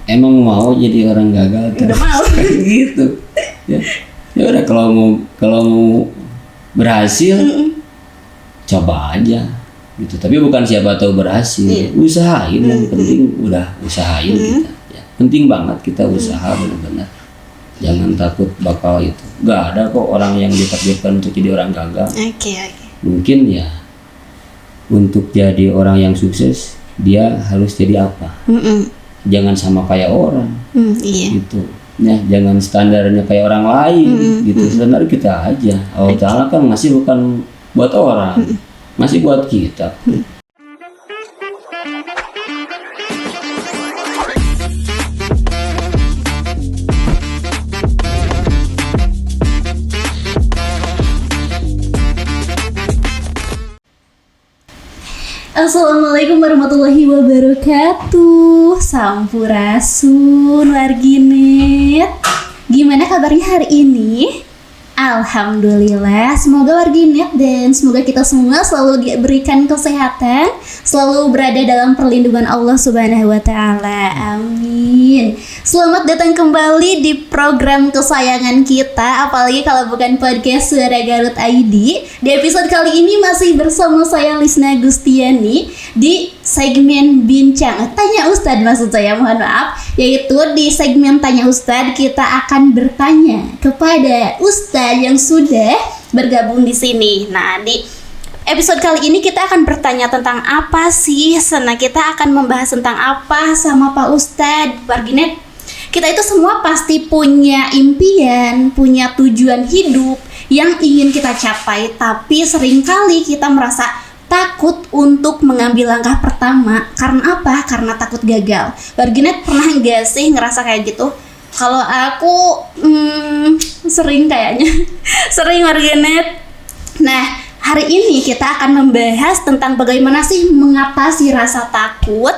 emang mau jadi orang gagal Udah mau. gitu. Ya udah kalau mau berhasil coba aja gitu. Tapi bukan siapa tahu berhasil. Usahain yang penting udah usahain kita. Ya, penting banget kita usaha benar-benar. Jangan takut bakal itu. Gak ada kok orang yang ditakdirkan untuk jadi orang gagal. Oke. Mungkin ya untuk jadi orang yang sukses dia harus jadi apa? Jangan sama kayak orang. Iya. Gitu. Ya, jangan standarnya kayak orang lain gitu. Standar kita aja. Allah Ta'ala kan ngasih bukan buat orang. Ngasih buat kita. Assalamualaikum warahmatullahi wabarakatuh. Sampurasun warginet. Gimana kabarnya hari ini? Alhamdulillah, semoga warginet dan semoga kita semua selalu diberikan kesehatan, selalu berada dalam perlindungan Allah Subhanahu wa taala. Amin. Selamat datang kembali di program kesayangan kita, apalagi kalau bukan podcast Suara Garut ID. Di episode kali ini masih bersama saya Lisna Gustiani di segmen Bincang Tanya Ustadz, maksud saya, mohon maaf, yaitu di segmen Tanya Ustadz kita akan bertanya kepada Ustadz yang sudah bergabung di sini. Nah, di episode kali ini kita akan bertanya tentang apa sih? Kita akan membahas tentang apa sama Pak Ustadz. Warginet, kita itu semua pasti punya impian, punya tujuan hidup yang ingin kita capai, tapi seringkali kita merasa takut untuk mengambil langkah pertama. Karena apa? Karena takut gagal. Warginet pernah nggak sih ngerasa kayak gitu? Kalau aku sering kayaknya. Sering warginet. Nah, hari ini kita akan membahas tentang bagaimana sih mengatasi rasa takut,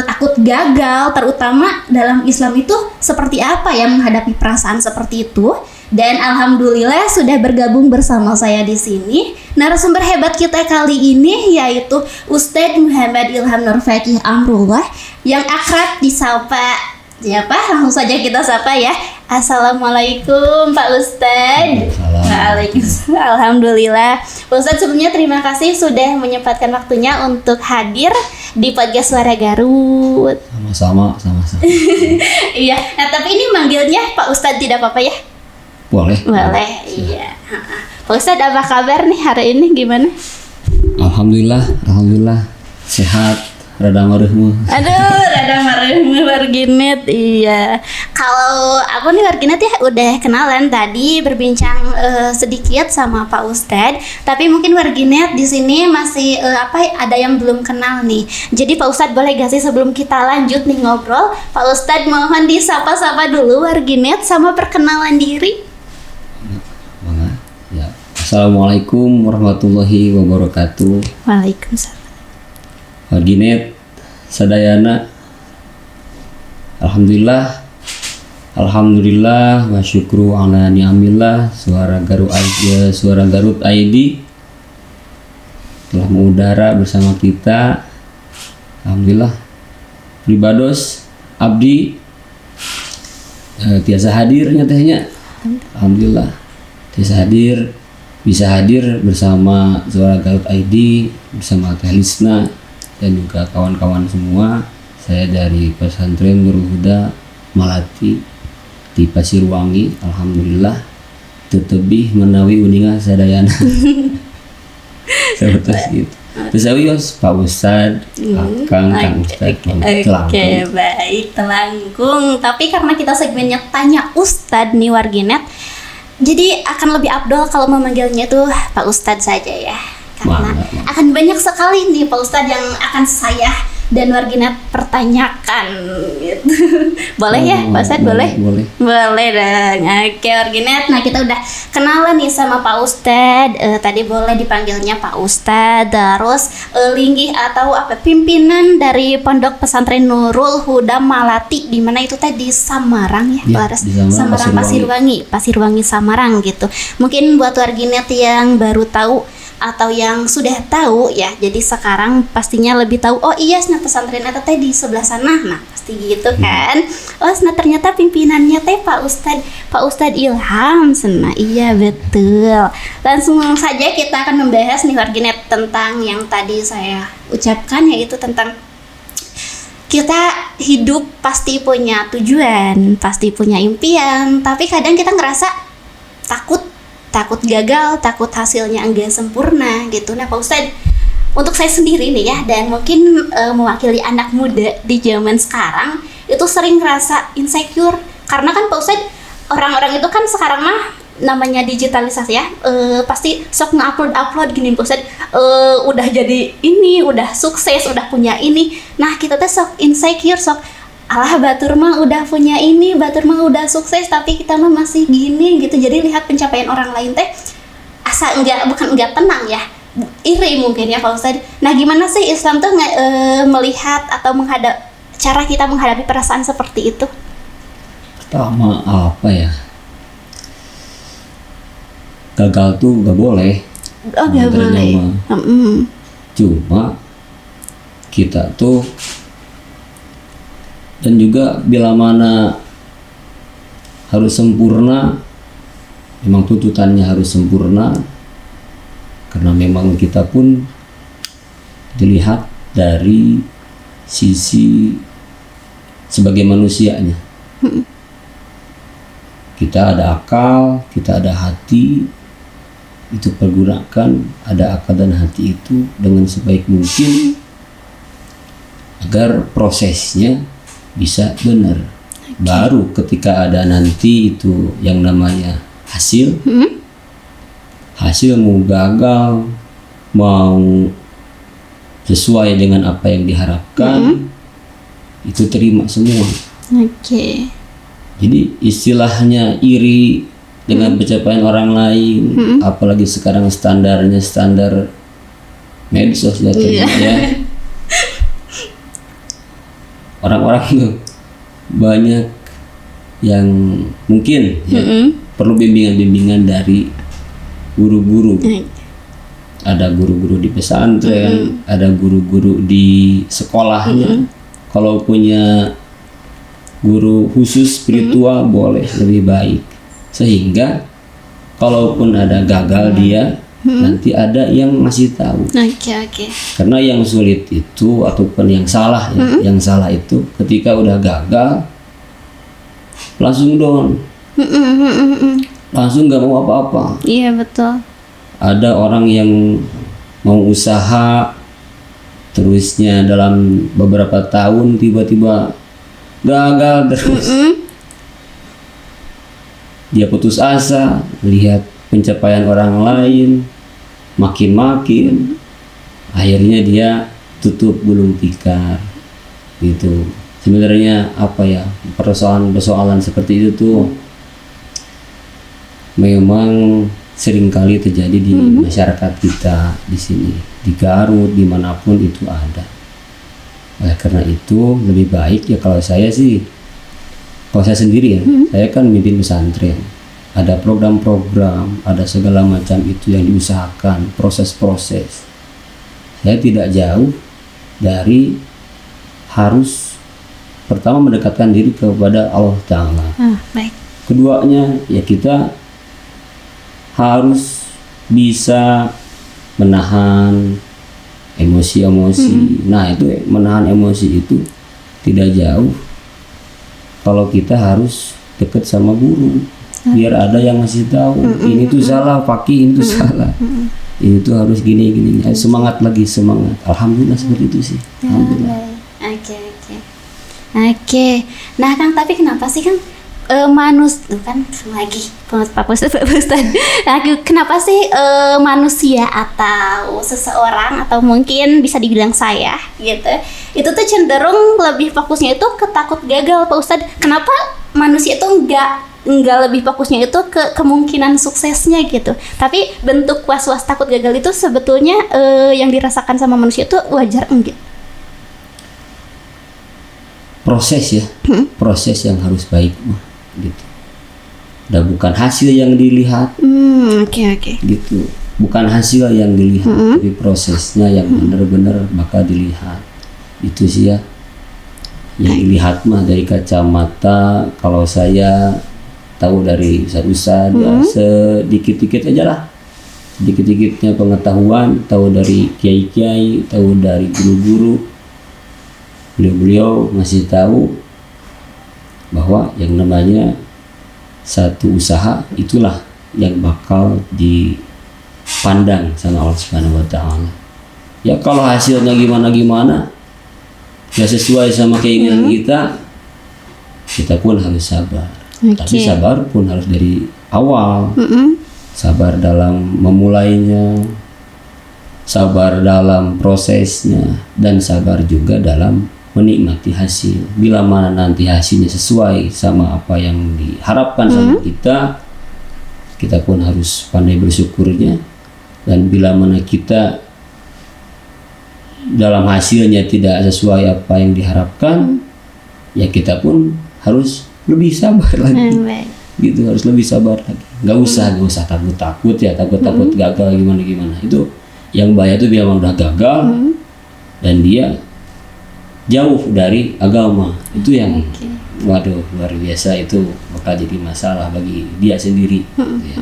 takut gagal, terutama dalam Islam itu seperti apa ya menghadapi perasaan seperti itu. Dan alhamdulillah sudah bergabung bersama saya di sini narasumber hebat kita kali ini, yaitu Ustadz Muhammad Ilham Nur Fakih Amrullah yang akrab disapa siapa? Langsung saja kita sapa ya. Assalamualaikum Pak Ustadz. Waalaikumsalam. Alhamdulillah. Pak Ustadz, sebelumnya terima kasih sudah menyempatkan waktunya untuk hadir di podcast Suara Garut. Sama-sama. Iya. Nah, tapi ini manggilnya Pak Ustadz tidak apa-apa ya? Boleh. Iya. Pak Ustadz, apa kabar nih hari ini, gimana? Alhamdulillah sehat, rada mareuhmu. Aduh, rada mareuhmu warginet. Iya. Kalau aku nih warginet ya udah kenalan tadi, berbincang sedikit sama Pak Ustadz. Tapi mungkin warginet di sini masih ada yang belum kenal nih. Jadi Pak Ustadz boleh gak sih sebelum kita lanjut nih ngobrol, Pak Ustadz mohon disapa-sapa dulu warginet sama perkenalan diri. Ya. Assalamualaikum warahmatullahi wabarakatuh. Waalaikumsalam. Warginet sadayana, Alhamdulillah wa syukru ala ni'amillah. Suara Garut ID telah mengudara bersama kita. Alhamdulillah. Pribados abdi tiasa hadir nyatanya. Alhamdulillah bisa hadir bersama Suara Garut ID, bersama Teh Lisna dan juga kawan-kawan semua. Saya dari Pesantren Nurul Huda Malati di Pasirwangi. Alhamdulillah tetebih menawi uningan sadayana. Seperti itu. Terus Pak Ustadz, Kang Ustadz, Oke, baik, telangkung. Tapi karena kita segmennya Tanya Ustadz nih warginet, jadi akan lebih afdol kalau memanggilnya tuh Pak Ustadz saja ya. Karena akan banyak sekali nih Pak Ustadz yang akan saya dan warginet pertanyakan gitu. Boleh ya Pak Ustadz? Boleh dong. Oke warginet, nah kita udah kenalan nih sama Pak Ustadz. Tadi boleh dipanggilnya Pak Ustadz. Terus linggih atau pimpinan dari Pondok Pesantren Nurul Huda Malati, di mana itu tadi Samarang ya, di Samarang, Pasirwangi Samarang gitu. Mungkin buat warginet yang baru tahu atau yang sudah tahu ya, jadi sekarang pastinya lebih tahu. Oh iya, pesantren eta teh di sebelah sana. Nah, pasti gitu kan. Oh nah ternyata pimpinannya teh Pak Ustadz Ilham Sena. Iya betul. Langsung saja kita akan membahas nih warginet tentang yang tadi saya ucapkan, yaitu tentang kita hidup pasti punya tujuan, pasti punya impian, tapi kadang kita ngerasa takut gagal, takut hasilnya enggak sempurna gitu. Nah Pak Ustadz, untuk saya sendiri nih ya, dan mungkin mewakili anak muda di zaman sekarang, itu sering ngerasa insecure. Karena kan Pak Ustadz, orang-orang itu kan sekarang mah namanya digitalisasi ya, pasti sok nge-upload gini Pak Ustadz, udah jadi ini, udah sukses, udah punya ini. Nah kita tuh sok insecure, sok alah batur mah udah punya ini, batur mah udah sukses, tapi kita mah masih gini gitu. Jadi lihat pencapaian orang lain teh bukan enggak tenang ya, iri mungkin ya Pak Ustadz. Nah gimana sih Islam tuh melihat atau cara kita menghadapi perasaan seperti itu? Pertama apa ya? Gagal tuh gak boleh. Oh gak boleh. Cuma kita tuh, dan juga bila mana harus sempurna, memang tuntutannya harus sempurna, karena memang kita pun dilihat dari sisi sebagai manusianya. Kita ada akal, kita ada hati, itu pergunakan ada akal dan hati itu dengan sebaik mungkin agar prosesnya bisa benar. Baru ketika ada nanti itu yang namanya hasil, hasil mau gagal, mau sesuai dengan apa yang diharapkan, itu terima semua. Oke. Jadi istilahnya iri dengan pencapaian orang lain, apalagi sekarang standarnya standar medsos ya. Orang-orang tuh banyak yang mungkin perlu bimbingan dari guru-guru. Ada guru-guru di pesantren, ada guru-guru di sekolahnya. Kalau punya guru khusus spiritual boleh lebih baik, sehingga kalaupun ada gagal dia nanti ada yang masih tahu. Oke. Karena yang sulit itu ataupun yang salah ya, yang salah itu ketika udah gagal langsung down, langsung nggak mau apa-apa. Iya betul. Ada orang yang mau usaha terusnya dalam beberapa tahun tiba-tiba gagal terus. Dia putus asa, lihat pencapaian orang lain makin akhirnya dia tutup gulung tikar gitu. Sebenarnya apa ya, persoalan seperti itu tuh memang seringkali terjadi di masyarakat kita di sini, di Garut, dimanapun itu ada. Oleh karena itu lebih baik ya, kalau saya sendiri ya, saya kan mimpin pesantren, ada program-program, ada segala macam itu yang diusahakan, proses-proses. Saya tidak jauh dari harus pertama mendekatkan diri kepada Allah Ta'ala. Baik. Keduanya ya kita harus bisa menahan emosi-emosi. Nah itu menahan emosi itu tidak jauh kalau kita harus dekat sama guru, biar ada yang ngasih tahu ini tuh salah, Paki ini tuh salah, ini tuh harus gini. Semangat lagi, semangat. Alhamdulillah seperti itu sih. Alhamdulillah. Oke. Nah Kang, tapi kenapa sih Kang Pak Ustadz. Nah, kenapa sih manusia atau seseorang atau mungkin bisa dibilang saya gitu, itu tuh cenderung lebih fokusnya itu ke takut gagal Pak Ustadz? Kenapa manusia itu enggak lebih fokusnya itu ke kemungkinan suksesnya gitu, tapi bentuk was-was takut gagal itu sebetulnya yang dirasakan sama manusia itu wajar enggak? Proses ya, proses yang harus baik gitu. Dan bukan hasil yang dilihat. Oke. Gitu. Bukan hasil yang dilihat, tapi prosesnya yang benar-benar bakal dilihat. Itu sih ya. Yang dilihat mah dari kacamata, kalau saya tahu dari ustaz-ustaz ya sedikit-dikit aja lah. Sedikit-dikitnya pengetahuan, tahu dari kiai-kiai, tahu dari guru-guru. Beliau ngasih tahu bahwa yang namanya satu usaha itulah yang bakal dipandang sama Allah Subhanahu wa taala. Ya kalau hasilnya gimana-gimana ya sesuai sama keinginan kita pun harus sabar. Tapi sabar pun harus dari awal. Sabar dalam memulainya, sabar dalam prosesnya, dan sabar juga dalam menikmati hasil. Bila mana nanti hasilnya sesuai sama apa yang diharapkan sama kita pun harus pandai bersyukurnya. Dan bila mana kita dalam hasilnya tidak sesuai apa yang diharapkan, ya kita pun harus lebih sabar lagi. Gitu, harus lebih sabar lagi. Nggak usah takut gagal gimana. Itu yang bahaya tuh bila udah gagal dan dia jauh dari agama. Itu yang waduh luar biasa, itu bakal jadi masalah bagi dia sendiri. Ya.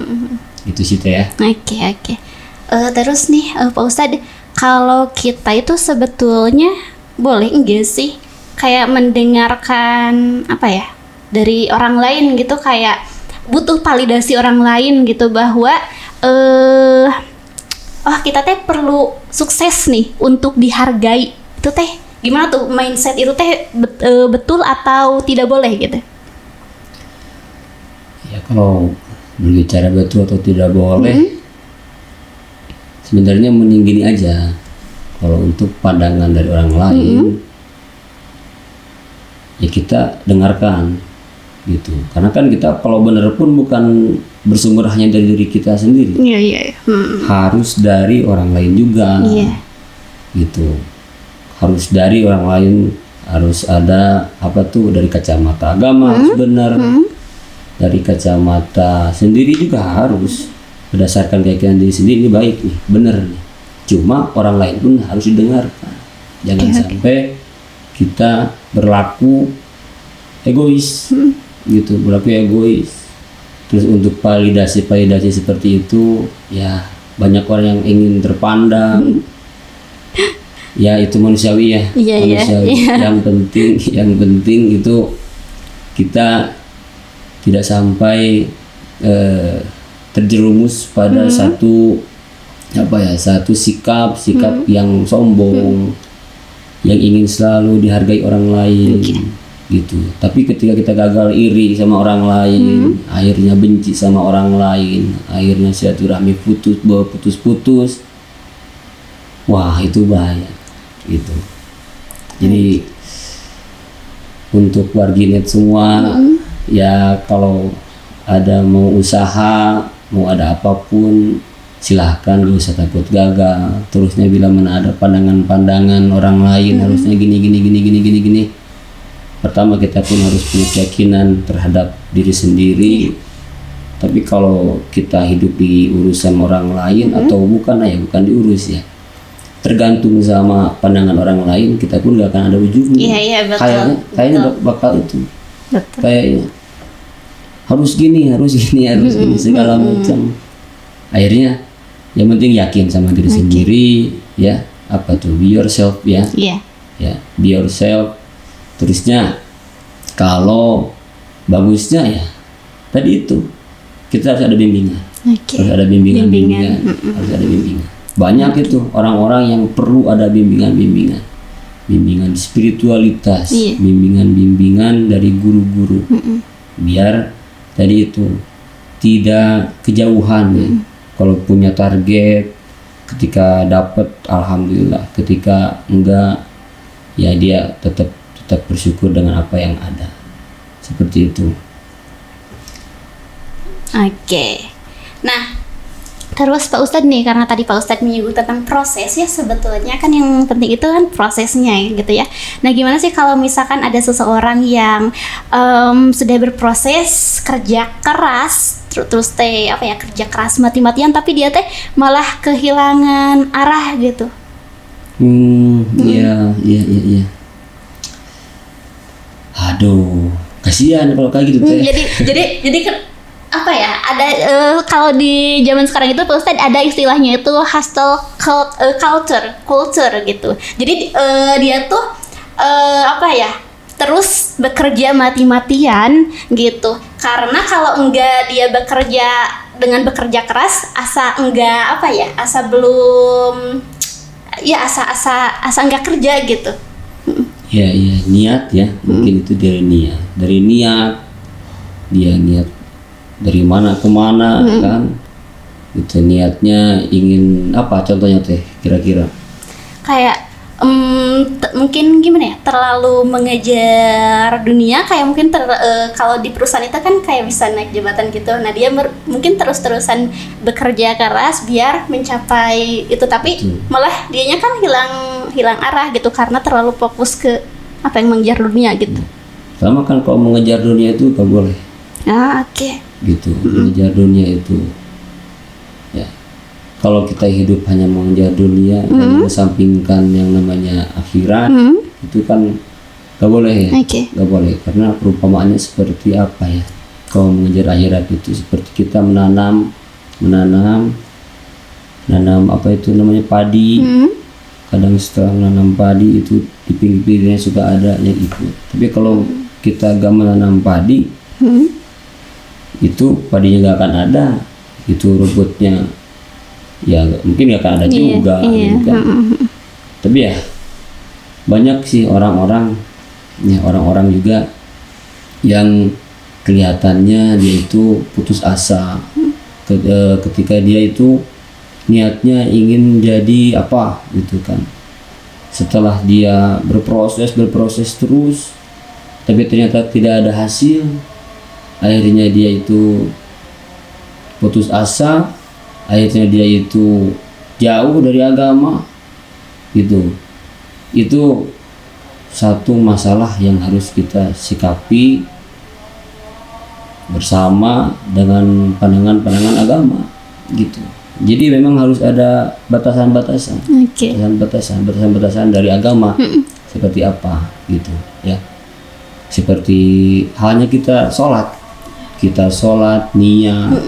Itu sih Teh ya. Oke. Terus nih Pak Ustadz, kalau kita itu sebetulnya boleh enggak sih kayak mendengarkan apa ya dari orang lain gitu, kayak butuh validasi orang lain gitu bahwa kita teh perlu sukses nih untuk dihargai. Itu teh gimana tuh mindset itu teh betul atau tidak boleh gitu? Ya kalau berbicara betul atau tidak boleh, sebenarnya mending gini aja. Kalau untuk pandangan dari orang lain, ya kita dengarkan gitu. Karena kan kita kalau benar pun bukan bersumber hanya dari diri kita sendiri. Iya. Harus dari orang lain juga. Gitu. Harus dari orang lain, harus ada dari kacamata agama harus benar. Dari kacamata sendiri juga harus berdasarkan keyakinan diri sendiri, ini baik nih, benar nih. Cuma orang lain pun harus didengarkan. Jangan sampai kita berlaku egois. Gitu, berlaku egois. Terus untuk validasi seperti itu, ya banyak orang yang ingin terpandang. Ya itu manusiawi ya. Manusiawi. Yang penting itu kita tidak sampai terjerumus pada satu sikap yang sombong, yang ingin selalu dihargai orang lain. Gitu. Tapi ketika kita gagal iri sama orang lain, akhirnya benci sama orang lain, akhirnya silaturahmi putus. Wah, itu bahaya. Gitu. Jadi untuk warginet semua, ya kalau ada mau usaha, mau ada apapun, silahkan, gak usah takut gagal. Terusnya bila mana ada pandangan orang lain, harusnya gini. Pertama kita pun harus punya keyakinan terhadap diri sendiri. Tapi kalau kita hidup di urusan orang lain atau bukan diurus ya, tergantung sama pandangan orang lain, kita pun gak akan ada ujungnya. Iya betul. Kayaknya bakal itu. Betul. Kayaknya harus gini segala macam. Akhirnya yang penting yakin sama diri sendiri ya. Be yourself ya. Ya, be yourself. Terusnya kalau bagusnya ya tadi itu kita harus ada bimbingan. Harus ada bimbingan. Harus ada bimbingan. Banyak itu orang-orang yang perlu ada bimbingan spiritualitas, bimbingan dari guru-guru. Biar tadi itu tidak kejauhan ya. Kalau punya target, ketika dapat alhamdulillah, ketika enggak ya dia tetap bersyukur dengan apa yang ada. Seperti itu. Oke. Nah, terus Pak Ustadz nih, karena tadi Pak Ustadz menyinggung tentang proses ya, sebetulnya kan yang penting itu kan prosesnya gitu ya. Nah, gimana sih kalau misalkan ada seseorang yang sudah berproses kerja keras, terus kerja keras mati-matian, tapi dia malah kehilangan arah gitu. Iya. Aduh, kasihan kalau kayak gitu teh. Jadi apa ya? Ada kalau di zaman sekarang itu Pak Ustadz ada istilahnya itu hustle culture gitu. Jadi dia tuh apa ya? Terus bekerja mati-matian gitu. Karena kalau enggak dia bekerja dengan bekerja keras, asa enggak apa ya? Asa belum ya asa enggak kerja gitu. Ya, niat ya, mungkin itu dari niat dia niat dari mana ke mana kan, itu niatnya ingin apa contohnya teh kira-kira? Kayak mungkin gimana ya, terlalu mengejar dunia, kayak mungkin kalau di perusahaan itu kan kayak bisa naik jabatan gitu. Nah dia mungkin terus-terusan bekerja keras biar mencapai itu, tapi malah dianya kan hilang arah gitu karena terlalu fokus ke apa yang mengejar dunia gitu. Sama kan kalau mengejar dunia itu gak boleh. Oke. Gitu, mengejar dunia itu ya. Kalau kita hidup hanya mengejar dunia dan mengesampingkan yang namanya akhirat, itu kan gak boleh ya. Gak boleh, karena perumpamaannya seperti apa ya, kalau mengejar akhirat itu seperti kita menanam apa itu namanya padi. Kadang setelah menanam padi itu di pinggir-pinggirnya suka ada yang ikut. Tapi kalau kita gak menanam padi, itu padinya gak akan ada, itu rumputnya ya mungkin gak akan ada juga gitu kan. Tapi ya banyak sih orang-orang juga yang kelihatannya dia itu putus asa ketika dia itu niatnya ingin jadi apa gitu kan. Setelah dia berproses terus, tapi ternyata tidak ada hasil, akhirnya dia itu putus asa, akhirnya dia itu jauh dari agama gitu. Itu satu masalah yang harus kita sikapi bersama dengan pandangan agama gitu. Jadi memang harus ada batasan-batasan dari agama seperti apa gitu ya. Seperti halnya kita sholat niat,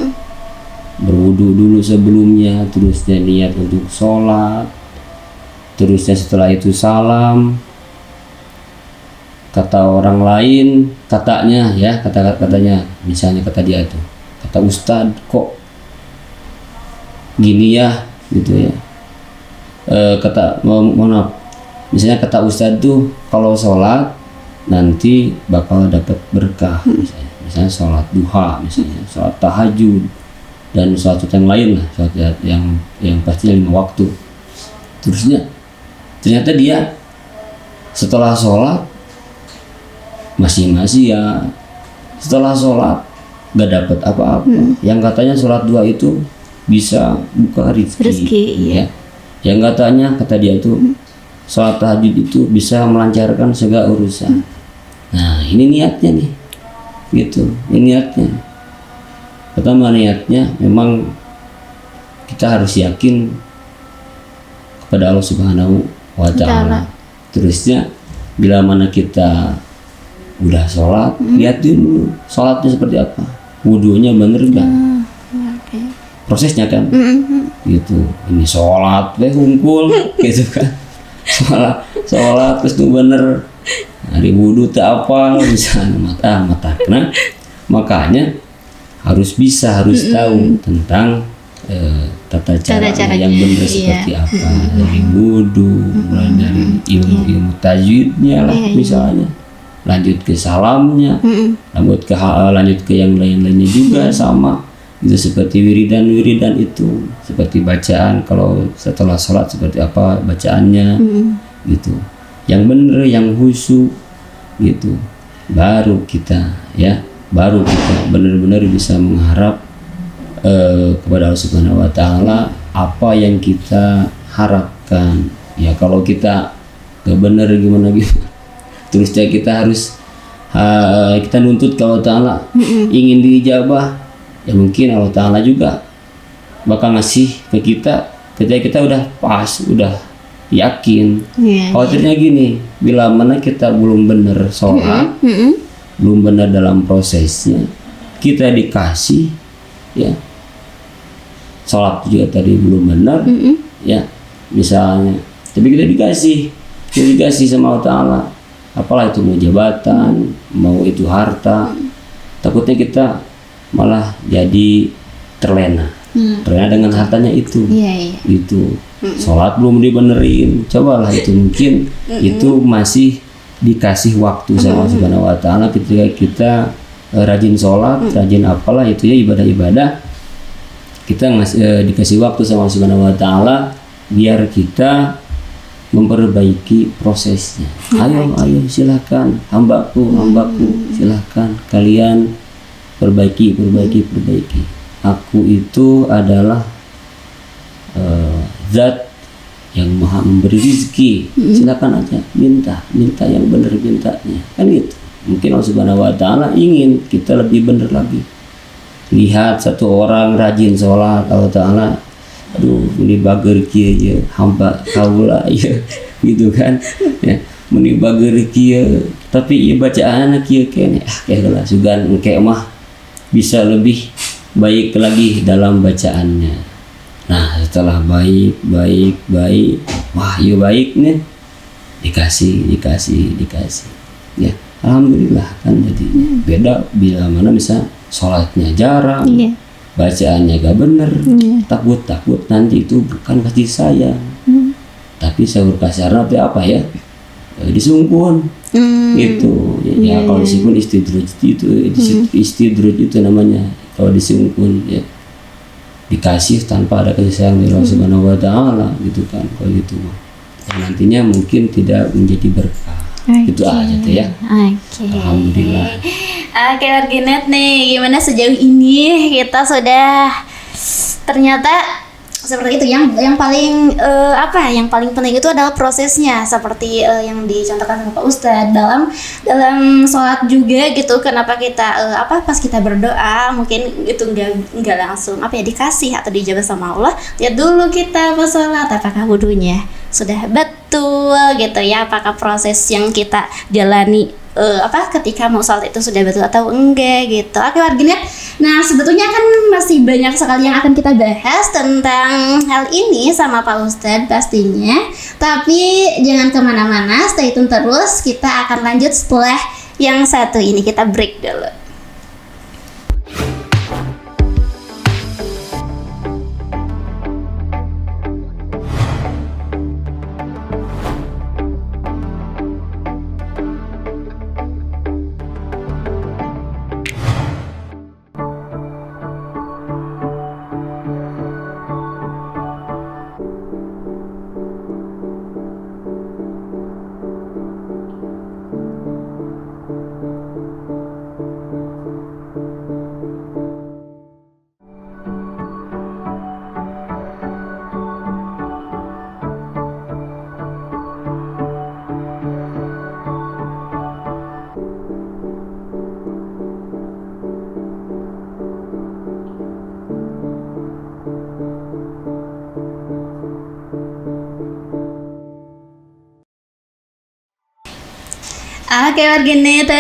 berwudu dulu sebelumnya, terusnya niat untuk sholat, terusnya setelah itu salam, kata orang lain, katanya misalnya kata dia tuh, kata ustad kok gini ya gitu ya, misalnya kata ustad tuh kalau sholat nanti bakal dapat berkah, misalnya sholat duha, misalnya sholat tahajud dan sholat yang lain lah, sholat yang pastinya 5 waktu. Terusnya ternyata dia setelah sholat masih ya, setelah sholat gak dapat apa-apa. Yang katanya sholat 2 itu bisa buka rezeki ya. Yang kata dia itu sholat tahajud itu bisa melancarkan segala urusan. Nah ini niatnya nih gitu, ini niatnya. Pertama niatnya memang kita harus yakin kepada Allah Subhanahu wa Ta'ala. Terusnya bila mana kita udah sholat, lihat dulu sholatnya seperti apa, wudunya bener gak, prosesnya kan gitu. Ini sholat hungkul gitu kan, sholat terus tuh bener, hari wudu tak apa misalnya mata. Nah makanya harus tahu tentang tata cara yang benar seperti apa, dari wudu, mulai dari ilmu tajwidnya lah misalnya, lanjut ke salamnya, lanjut ke yang lain-lainnya juga sama itu, seperti wiridan itu, seperti bacaan kalau setelah sholat seperti apa bacaannya gitu, yang benar, yang khusyuk gitu, baru kita benar-benar bisa mengharap kepada Allah Subhanahu wa Ta'ala apa yang kita harapkan ya. Kalau kita gak benar gimana terusnya kita harus kita nuntut ke Allah Ta'ala ingin diijabah, ya mungkin Allah Ta'ala juga bakal ngasih ke kita ketika kita udah pas, udah yakin. Iya, Khawatirnya gini, bila mana kita belum benar sholat, belum benar dalam prosesnya, kita dikasih ya sholat juga tadi belum benar, ya misalnya, tapi kita dikasih sama Allah Ta'ala, apalah itu, mau jabatan, mau itu harta, takutnya kita malah jadi terlena dengan hartanya itu. Gitu. Sholat belum dibenerin, cobalah itu, mungkin itu masih dikasih waktu sama Subhanahu wa Ta'ala. Ketika kita rajin sholat, rajin apalah itu ya, ibadah-ibadah, kita dikasih waktu sama Subhanahu wa Ta'ala biar kita memperbaiki prosesnya. Ayo silakan hambaku, silakan kalian perbaiki. Aku itu adalah zat yang maha memberi rezeki. Silakan aja minta yang benar mintanya, kan gitu. Mungkin Allah Subhanahu wa Ta'ala ingin kita lebih benar lagi. Lihat satu orang rajin sholat, Allah Ta'ala, aduh ini bager kieu ya hamba kaula ya, gitu kan ya, meni bager kieu tapi ieu bacaan kieu kene lah sugan engke mah bisa lebih baik lagi dalam bacaannya. Nah setelah baik, wah iya baik nih, dikasih ya, alhamdulillah kan. Jadi beda bila mana bisa sholatnya jarang, bacaannya gak bener, takut nanti itu bukan kasih sayang, tapi sahur kasar apa ya, disungkun gitu ya. Kalau disungkun istidruj itu namanya, kalau disungkun ya dikasih tanpa ada kasih sayang dari Allah Subhanahu wa Ta'ala gitu kan. Kalau gitu dan nantinya mungkin tidak menjadi berkah. Itu aja tuh ya. Alhamdulillah. Oke Warginet nih, gimana sejauh ini kita sudah ternyata seperti itu, yang paling yang paling penting itu adalah prosesnya, seperti yang dicontohkan sama Pak Ustadz dalam sholat juga gitu. Kenapa kita pas kita berdoa mungkin itu nggak langsung dikasih atau dijawab sama Allah, lihat dulu kita pas sholat apakah wudunya sudah betul gitu ya, apakah proses yang kita jalani ketika mau sholat itu sudah betul atau enggak gitu. Oke Warginet, nah sebetulnya kan masih banyak sekali yang akan kita bahas tentang hal ini sama Pak Ustadz pastinya, tapi jangan kemana-mana, stay tune terus, kita akan lanjut setelah yang satu ini. Kita break dulu. Oke Warginet,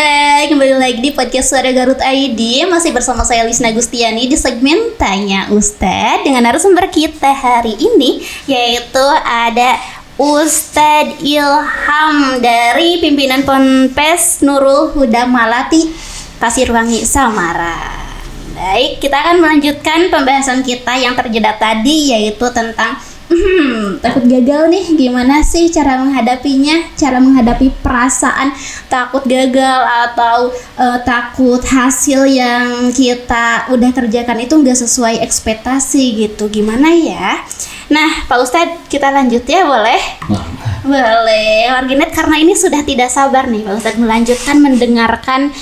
kembali lagi di podcast Suara Garut ID. Masih bersama saya Lisna Gustiani di segmen Tanya Ustadz dengan narasumber kita hari ini, yaitu ada Ustadz Ilham dari pimpinan Ponpes Nurul Huda Malati, Pasirwangi, Samarang. Baik, kita akan melanjutkan pembahasan kita yang terjeda tadi, yaitu tentang takut gagal nih, gimana sih cara menghadapinya, cara menghadapi perasaan takut gagal atau takut hasil yang kita udah kerjakan itu nggak sesuai ekspektasi gitu, gimana ya? Nah Pak Ustadz, kita lanjut ya, boleh? Boleh Warginet, karena ini sudah tidak sabar nih Pak Ustadz melanjutkan mendengarkan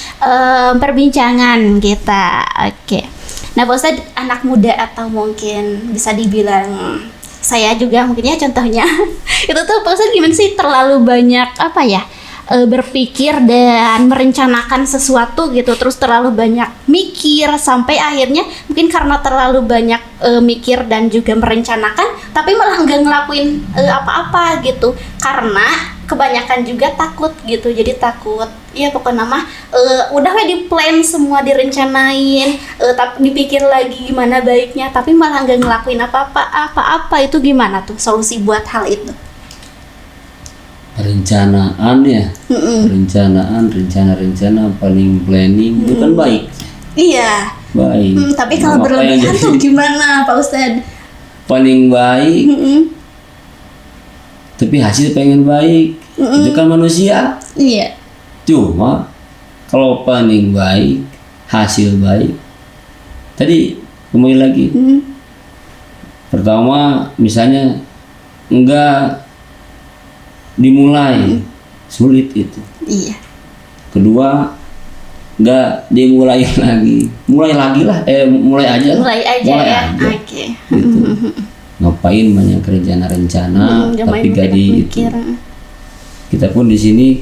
perbincangan kita. Oke. Nah Pak Ustadz, anak muda atau mungkin bisa dibilang saya juga mungkin ya contohnya itu tuh Pak Ustadz, gimana sih terlalu banyak berpikir dan merencanakan sesuatu gitu, terus terlalu banyak mikir sampai akhirnya mungkin karena terlalu banyak mikir dan juga merencanakan, tapi malah nggak ngelakuin apa-apa gitu, karena kebanyakan juga takut gitu. Jadi takut ya pokoknya mah udah di plan semua, direncanain, tapi dipikir lagi gimana baiknya, tapi malah nggak ngelakuin apa-apa. Itu gimana tuh solusi buat hal itu? Perencanaan ya, rencana paling planning itu kan baik. Iya. Baik. Tapi kalau berlebihan tuh gimana Pak Ustadz? Paling baik, tapi hasil pengen baik, itu kan manusia. Iya. Cuma kalau paling baik, hasil baik. Tadi kembali lagi. Pertama, misalnya enggak dimulai, sulit itu. Iya. Kedua, enggak dimulai lagi. Mulai aja. Mulai aja. Oke. Gitu. Ngapain banyak rencana-rencana tapi gak di itu. Kita pun di sini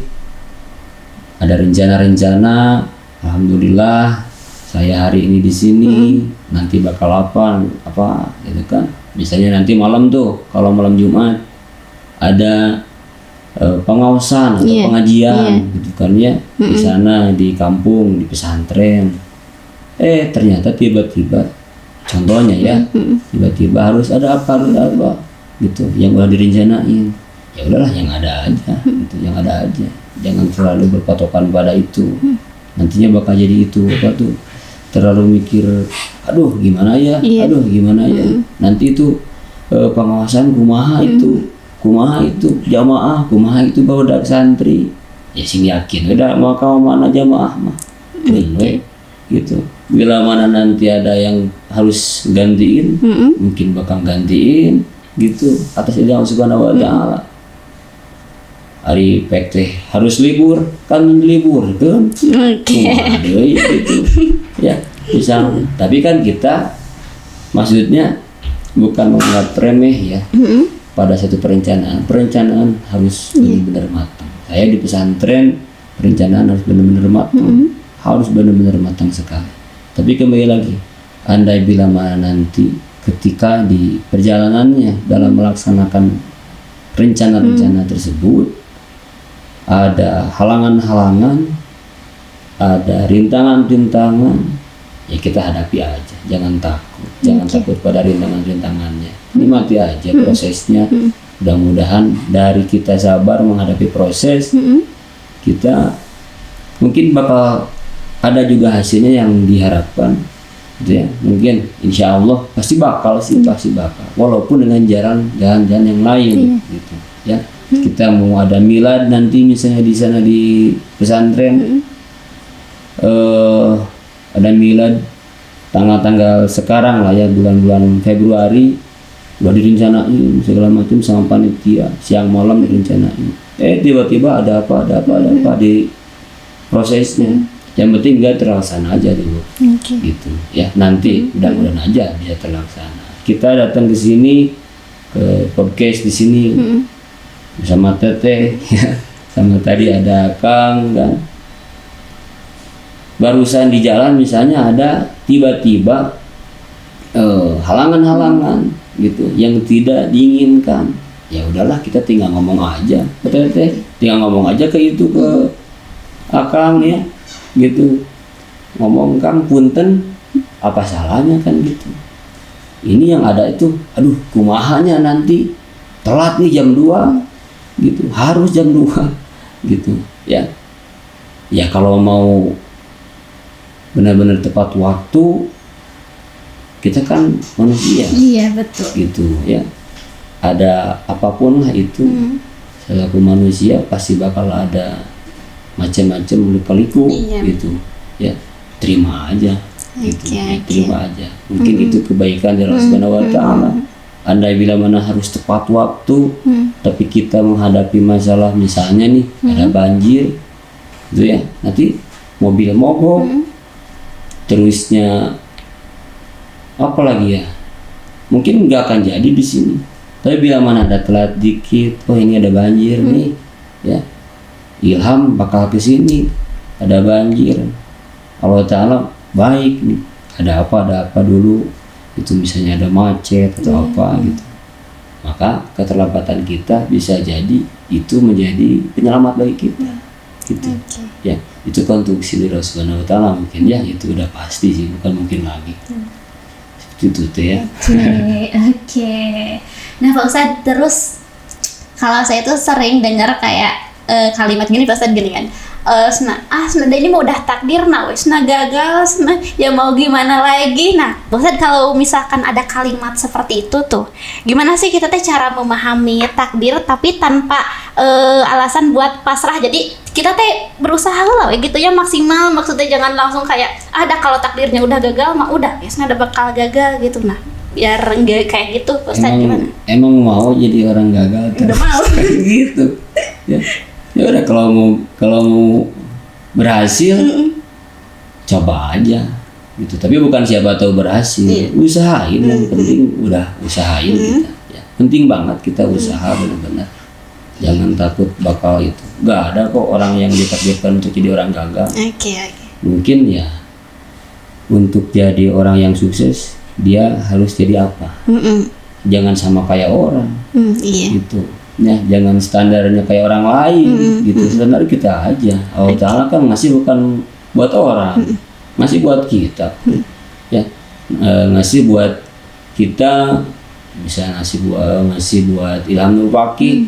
ada rencana-rencana. Alhamdulillah saya hari ini di sini, nanti bakal apa gitu kan. Misalnya nanti malam tuh, kalau malam Jumat ada pengawasan atau pengajian gitu kan ya, di sana di kampung, di pesantren. Ternyata tiba-tiba, contohnya ya, tiba-tiba harus ada apa gitu, yang udah direncanain. Ya udahlah, yang ada aja gitu, yang ada aja. Jangan terlalu berpatokan pada itu. Nantinya bakal jadi itu terlalu mikir, aduh gimana ya, nanti itu pengawasan kumaha itu jamaah, kumaha itu bawa santri. Ya sini yakin udah mau kau mana jamaah mah gitu. Bila mana nanti ada yang harus gantiin, mungkin bakal gantiin gitu atas izin Allah Subhanahu wa taala. Hari pek teh harus libur kan, gitu ya bisa. Tapi kan kita maksudnya bukan menganggap remeh ya, pada satu perencanaan harus benar-benar matang. Saya di pesantren perencanaan harus benar-benar matang, harus benar-benar matang sekali. Tapi kembali lagi, andai bila mana nanti ketika di perjalanannya dalam melaksanakan rencana-rencana tersebut ada halangan-halangan, ada rintangan-rintangan, ya kita hadapi aja, jangan takut pada rintangan-rintangannya. Nikmati aja prosesnya. Mudah-mudahan dari kita sabar menghadapi proses, kita mungkin bakal ada juga hasilnya yang diharapkan gitu ya. Mungkin insya Allah pasti bakal, walaupun dengan jalan-jalan yang lain gitu ya. Kita mau ada milad nanti misalnya di sana di pesantren, ada milad tanggal-tanggal sekarang lah ya, bulan-bulan Februari udah direncanain segala macam sama panitia, siang malam direncanain. Tiba-tiba ada apa di prosesnya. Yang penting nggak terlaksana aja dulu, gitu ya. Nanti mudah-mudahan aja bisa terlaksana. Kita datang ke sini, ke podcast di sini bersama Teteh ya, sama tadi ada Kang kan. Barusan di jalan misalnya ada tiba-tiba halangan-halangan gitu yang tidak diinginkan. Ya udahlah, kita tinggal ngomong aja ke Teteh, tinggal ngomong aja ke Akang ya gitu, ngomong Kang punten, apa salahnya kan gitu. Ini yang ada itu, aduh kumahanya nanti telat nih jam 2 gitu, harus jam 2 gitu ya. Ya kalau mau benar-benar tepat waktu, kita kan manusia. Iya betul. Gitu ya. Ada apapun lah itu, selaku manusia pasti bakal ada macam-macam liku-liku gitu ya. Terima aja gitu. Terima aja. Mungkin itu kebaikan dari Allah Subhanahu wa taala. Andai bila mana harus tepat waktu, tapi kita menghadapi masalah misalnya nih ada banjir gitu ya, nanti mobil mogok, terusnya apa lagi ya, mungkin nggak akan jadi di sini. Tapi bila mana ada telat dikit, oh ini ada banjir nih ya, ilham bakal ke sini, ada banjir, Allah Ta'ala baik nih, ada apa dulu itu, misalnya ada macet atau apa gitu, maka keterlambatan kita bisa jadi itu menjadi penyelamat bagi kita gitu. Ya itu konstruksi dari Allah Subhanahu Wa Ta'ala mungkin ya, itu udah pasti sih, bukan mungkin lagi. Itu tuh ya. Oke. Nah Pak Ustadz, terus kalau saya tuh sering dengar kayak kalimat gini Pak Ustadz, gini kan, sebenarnya ini mau udah takdir nah wes nah gagal nah ya mau gimana lagi. Nah Pak Ustadz, kalau misalkan ada kalimat seperti itu tuh gimana sih kita teh cara memahami takdir tapi tanpa alasan buat pasrah, jadi kita teh berusaha lah gitu ya maksimal, maksudnya jangan langsung kayak ada kalau takdirnya udah gagal mah udah biasanya ada bakal gagal gitu. Nah biar enggak kayak gitu Pak Ustadz, gimana? Emang mau jadi orang gagal Udah mau. gitu ya. Ya udah, kalau mau berhasil coba aja gitu, tapi bukan siapa tahu berhasil, usahain yang penting, udah usahain kita ya, penting banget kita usaha benar-benar, jangan takut bakal itu, nggak ada kok orang yang ditakdirkan untuk jadi orang gagal. Mungkin ya untuk jadi orang yang sukses dia harus jadi apa, jangan sama kayak orang gitu ya, jangan standarnya kayak orang lain gitu, standar kita aja. Allah Ta'ala kan ngasih bukan buat orang, ngasih buat kita ya, ngasih buat kita, bisa ngasih buat Ilham Nur Fakih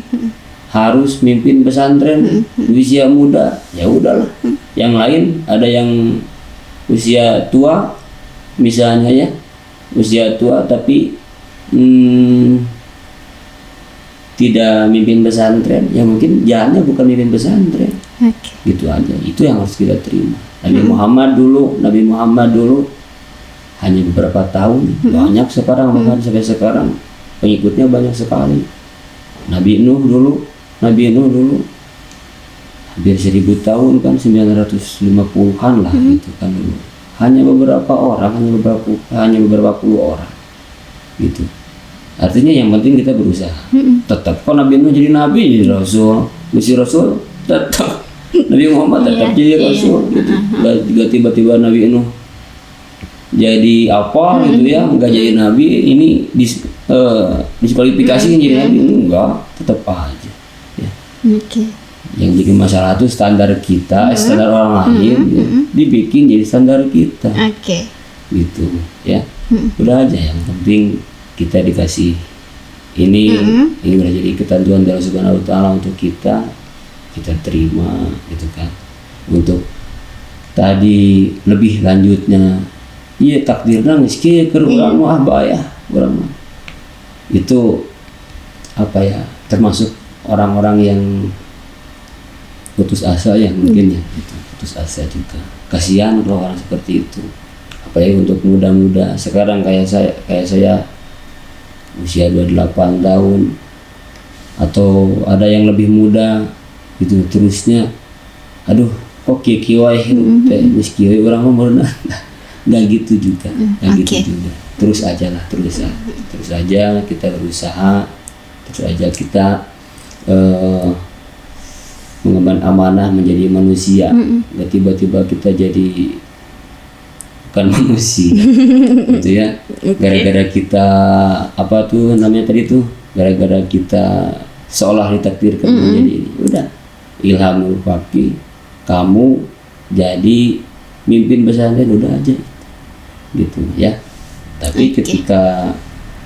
harus mimpin pesantren usia muda, ya udahlah. Yang lain ada yang usia tua misalnya ya, usia tua tapi tidak mimpin pesantren, ya mungkin jalannya bukan mimpin pesantren. Gitu aja, itu yang harus kita terima. Nabi Muhammad dulu hanya beberapa tahun, banyak sekarang bahkan sampai sekarang pengikutnya banyak sekali. Nabi Nuh dulu hampir 1000 tahun kan, 950-an lah gitu kan dulu. Hanya beberapa beberapa puluh orang gitu. Artinya yang penting kita berusaha. Tetap kok Nabi Nuh jadi nabi, jadi rasul, Rasul tetap. Nabi Muhammad tetap jadi rasul gitu. Gak tiba-tiba Nabi Nuh jadi apa gitu ya, enggak jadi nabi, ini diskualifikasi jadi nabi, enggak, tetap aja ya. Yang jadi masalah itu standar kita, standar orang lain ya, dibikin jadi standar kita. Gitu ya. Udah aja, yang penting kita dikasih ini udah jadi ketentuan dari Allah Subhanahu Wa Ta'ala untuk kita terima gitu kan. Untuk tadi lebih lanjutnya, iya takdirna geus kieu keur urang mah bahaya, urang mah itu apa ya, termasuk orang-orang yang putus asa ya mungkin ya, gitu. Putus asa juga, kasihan kalau orang seperti itu. Apalagi untuk muda-muda sekarang kayak saya usia 28 tahun atau ada yang lebih muda gitu, terusnya aduh kok kieu wae teh geus kieu urang mah beunang. Nggak gitu juga, gitu juga. Terus aja kita berusaha, terus aja kita mengemban amanah menjadi manusia. Nggak tiba-tiba kita jadi bukan manusia gitu ya, gara-gara kita apa tuh namanya tadi tuh, gara-gara kita seolah ditakdirkan menjadi ini. Udah, Ilham Nur Fakih, kamu jadi mimpin pesantren, udah aja gitu ya. Tapi ketika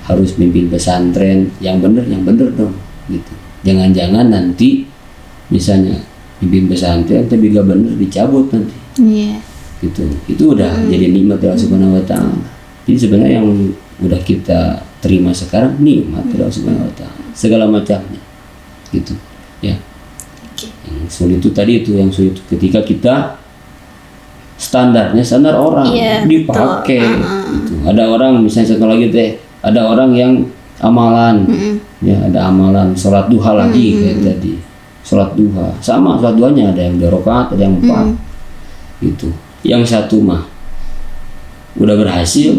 harus mimpin pesantren yang bener dong gitu. Jangan-jangan nanti misalnya mimpin pesantren tapi gak bener, dicabut nanti. Gitu. Itu udah jadi nikmat dari Allah Subhanahu Wa Ta'ala. Jadi sebenarnya yang udah kita terima sekarang nikmat dari Allah Subhanahu Wa Ta'ala, segala macamnya gitu ya. Yang sulit itu tadi itu, yang sulit ketika kita standar orang dipakai gitu. Ada orang misalnya satu lagi teh, ada orang yang amalan ya, ada amalan sholat duha lagi kayak tadi, sholat duha sama, sholat duhanya ada yang 2 rakaat, ada yang 4 gitu. Yang satu mah udah berhasil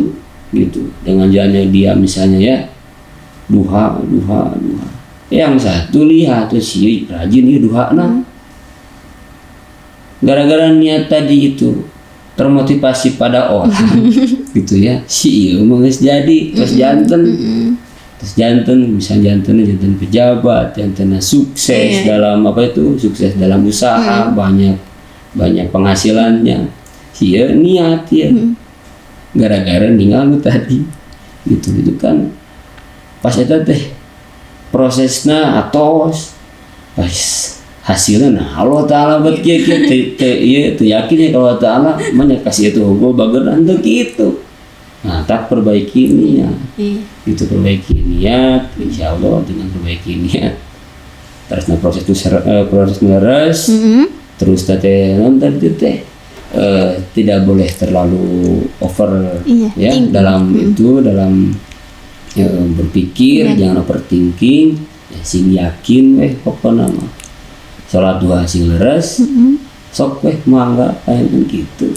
gitu dengan jalannya dia misalnya ya, duha. Yang satu lihat tuh si rajin ya duha gara-gara niat tadi itu termotivasi pada orang gitu ya, si iya geus jadi terus janten misalnya janten pejabat, janten sukses dalam apa itu, sukses dalam usaha, banyak penghasilannya, si iya niat ya gara-gara ninggalin tadi gitu. Itu kan pas eta teh prosesna atos pas hasilnya, nah Allah Ta'ala buat kieu ieu teu yakin ya kalau Allah Ta'ala banyak kasih itu hukum bageran teu kitu. Nah, tak perbaiki niat. Itu perbaiki niat, insya Allah dengan perbaiki niat. Terus proses itu proses meres. Terus teh nonton teh tidak boleh terlalu over ya dalam itu dalam berpikir, jangan overthinking. Ya, sing yakin pokoknya mah sholat duha sing leres, sok mangga kayak gitu.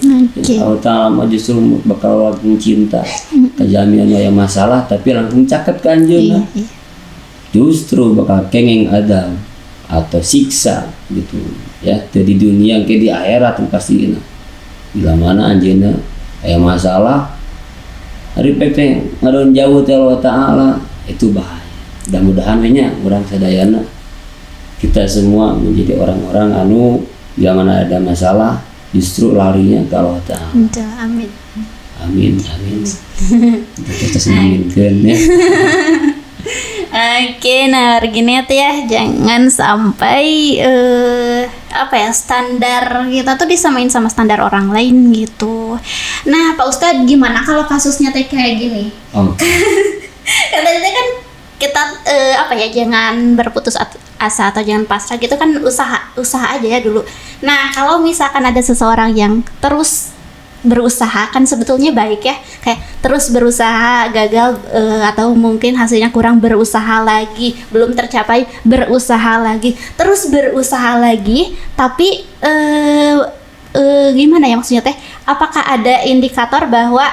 Allah Ta'ala mah justru bakal langsung cinta, kejaminan yang masalah tapi langsung caket kanjeng. Justru bakal kengeng ada atau siksa gitu ya, di dunia ke di akhirat pasti nah. Bila mana anjeunna aya masalah hari pepeng ngadon jauh teh Allah Ta'ala, itu bahaya. Mudah-mudahan nya urang sadayana kita semua menjadi orang-orang anu bila mana ada masalah justru larinya ke Allah Ta'ala. Amin. Amin. Kita senangkan ya. Oke, nah begini ya, jangan sampai standar kita tuh disamain sama standar orang lain gitu. Nah, Pak Ustadz, gimana kalau kasusnya kayak gini? Katanya kan kita jangan berputus asa atau jangan pasrah gitu kan, usaha aja ya dulu. Nah, kalau misalkan ada seseorang yang terus berusaha, kan sebetulnya baik ya, kayak terus berusaha gagal atau mungkin hasilnya kurang, berusaha lagi belum tercapai, berusaha lagi terus berusaha lagi, tapi gimana ya maksudnya teh, apakah ada indikator bahwa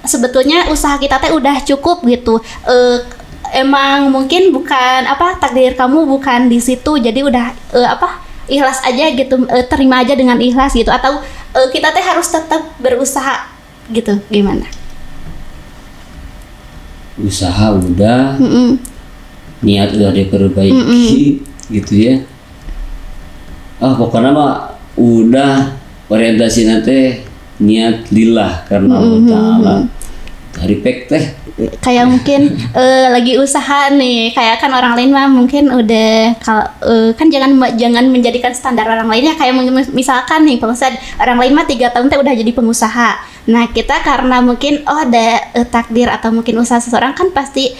sebetulnya usaha kita teh udah cukup gitu, emang mungkin bukan takdir kamu bukan di situ, jadi udah ikhlas aja gitu, terima aja dengan ikhlas gitu, atau kita teh harus tetap berusaha gitu, gimana? Usaha udah, niat udah diperbaiki gitu ya. Pokoknya mah udah orientasi nanti niat lillah karena Allah Ta'ala. Dari pek teh kayak mungkin lagi usaha nih, kayak kan orang lain mah mungkin udah kan jangan menjadikan standar orang lainnya, kayak misalkan nih Pak Ustadz, orang lain mah 3 tahun teh udah jadi pengusaha. Nah, kita karena mungkin ada takdir atau mungkin usaha seseorang kan pasti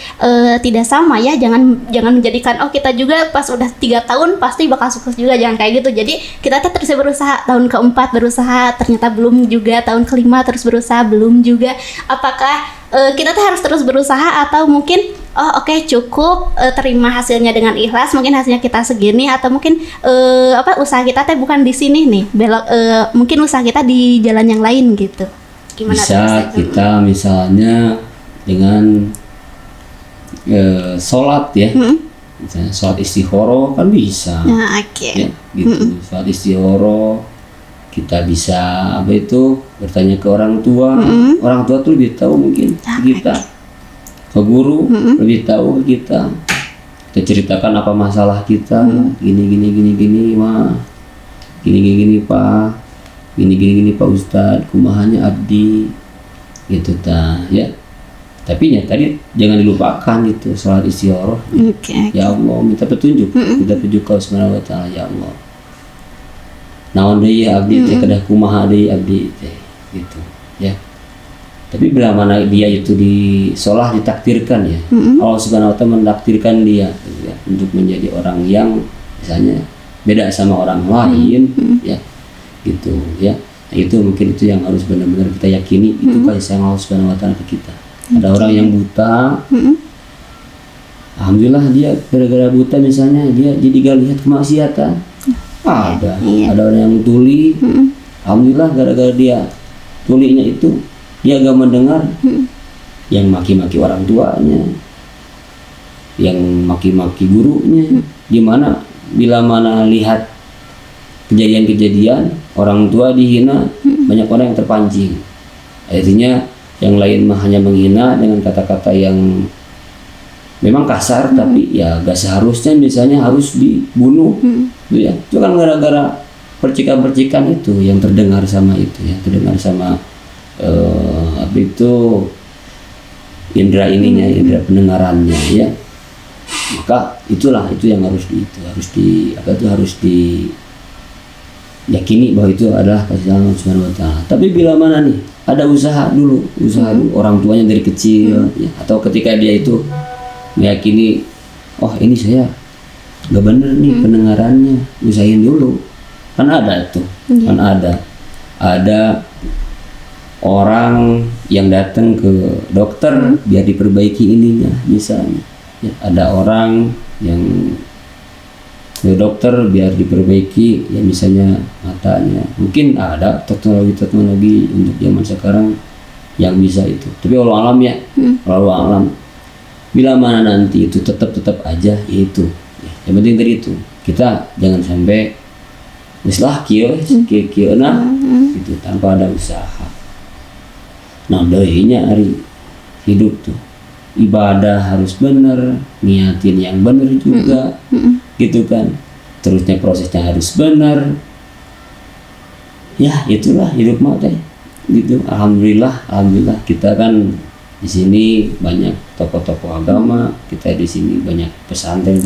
tidak sama ya, jangan menjadikan kita juga pas udah 3 tahun pasti bakal sukses juga, jangan kayak gitu. Jadi kita tuh terus berusaha, tahun ke-4 berusaha ternyata belum juga, tahun ke-5 terus berusaha belum juga. Apakah kita tuh harus terus berusaha atau mungkin cukup terima hasilnya dengan ikhlas, mungkin hasilnya kita segini, atau mungkin usaha kita teh bukan di sini nih, mungkin usaha kita di jalan yang lain gitu. Gimana bisa kita misalnya dengan sholat ya, misalnya sholat istikharah kan bisa, ya, gitu. Sholat istikharah kita bisa bertanya ke orang tua, orang tua tuh lebih tahu mungkin kita, ke guru lebih tahu kita ceritakan apa masalah kita, gini mah, gini Pak. Gini Pak Ustadz, kumahanya abdi gitu ya. Tapi tadi jangan dilupakan itu sholat istikharah. Ya Allah, minta petunjuk, minta petunjuk Kau Subhanahu wa Ta'ala, ya Allah. Naon deui abdi teh kedah kumaha deui abdi teh gitu ya. Tapi bila mana dia itu sholat ditakdirkan ya, Allah Subhanahu wa Ta'ala mentakdirkan dia ya, untuk menjadi orang yang misalnya beda sama orang lain ya. Gitu ya. Nah, itu mungkin itu yang harus benar-benar kita yakini, itu kasih sayang Allah Subhanahu wa Ta'ala ke kita. Ada orang yang buta, alhamdulillah dia gara-gara buta misalnya dia jadi gak lihat kemaksiatan. Ada orang yang tuli, alhamdulillah gara-gara dia tulinya itu dia gak mendengar yang maki-maki orang tuanya, yang maki-maki gurunya. Gimana bila mana lihat kejadian-kejadian orang tua dihina, banyak orang yang terpancing. Akhirnya yang lain mah hanya menghina dengan kata-kata yang memang kasar, tapi ya gak seharusnya misalnya harus dibunuh. Gitu ya. Itu kan gara-gara percikan-percikan itu yang terdengar sama itu ya, terdengar sama apa itu indera ininya, indera pendengarannya ya. Maka itulah itu yang harus diyakini bahwa itu adalah kasih Allah Subhanahu wa taala. Tapi bila mana nih ada usaha dulu orang tuanya dari kecil ya, atau ketika dia itu meyakini oh ini saya nggak bener nih pendengarannya, usahain dulu. Kan ada itu, kan ada orang yang datang ke dokter biar diperbaiki ininya misalnya ya, ada orang yang ke dokter biar diperbaiki ya misalnya matanya. Mungkin ada teknologi untuk zaman sekarang yang bisa itu, tapi walau alam ya, walau alam bila mana nanti itu tetap aja itu ya, yang penting tadi itu kita jangan sampai mislah kio nah itu tanpa ada usaha. Nah doinya hari hidup tuh ibadah harus benar, niatin yang benar juga gitu kan, terusnya prosesnya harus benar ya. Itulah hidup mah teh gitu. Alhamdulillah kita kan di sini banyak tokoh-tokoh agama, kita di sini banyak pesantren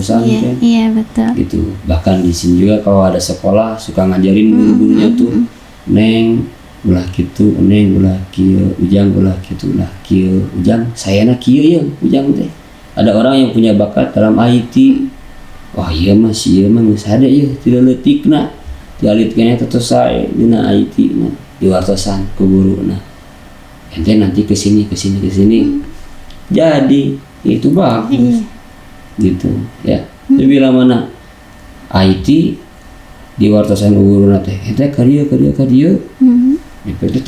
iya betul gitu. Bahkan di sini juga kalau ada sekolah suka ngajarin guru-gurunya tuh neng ulah gitu, neng ulah kieu, ujang ulah gitu, ulah kieu, ujang sayana kieu ya ujang teh. Ada orang yang punya bakat dalam IT, wah iya mah geus hade ya tidak leutikna dialitkeun eta saya dina IT na diwartosan ku guruna. Ente nanti kesini jadi itu bagus gitu ya. Tapi bila mana IT diwartosan ku guruna teh ente karya itu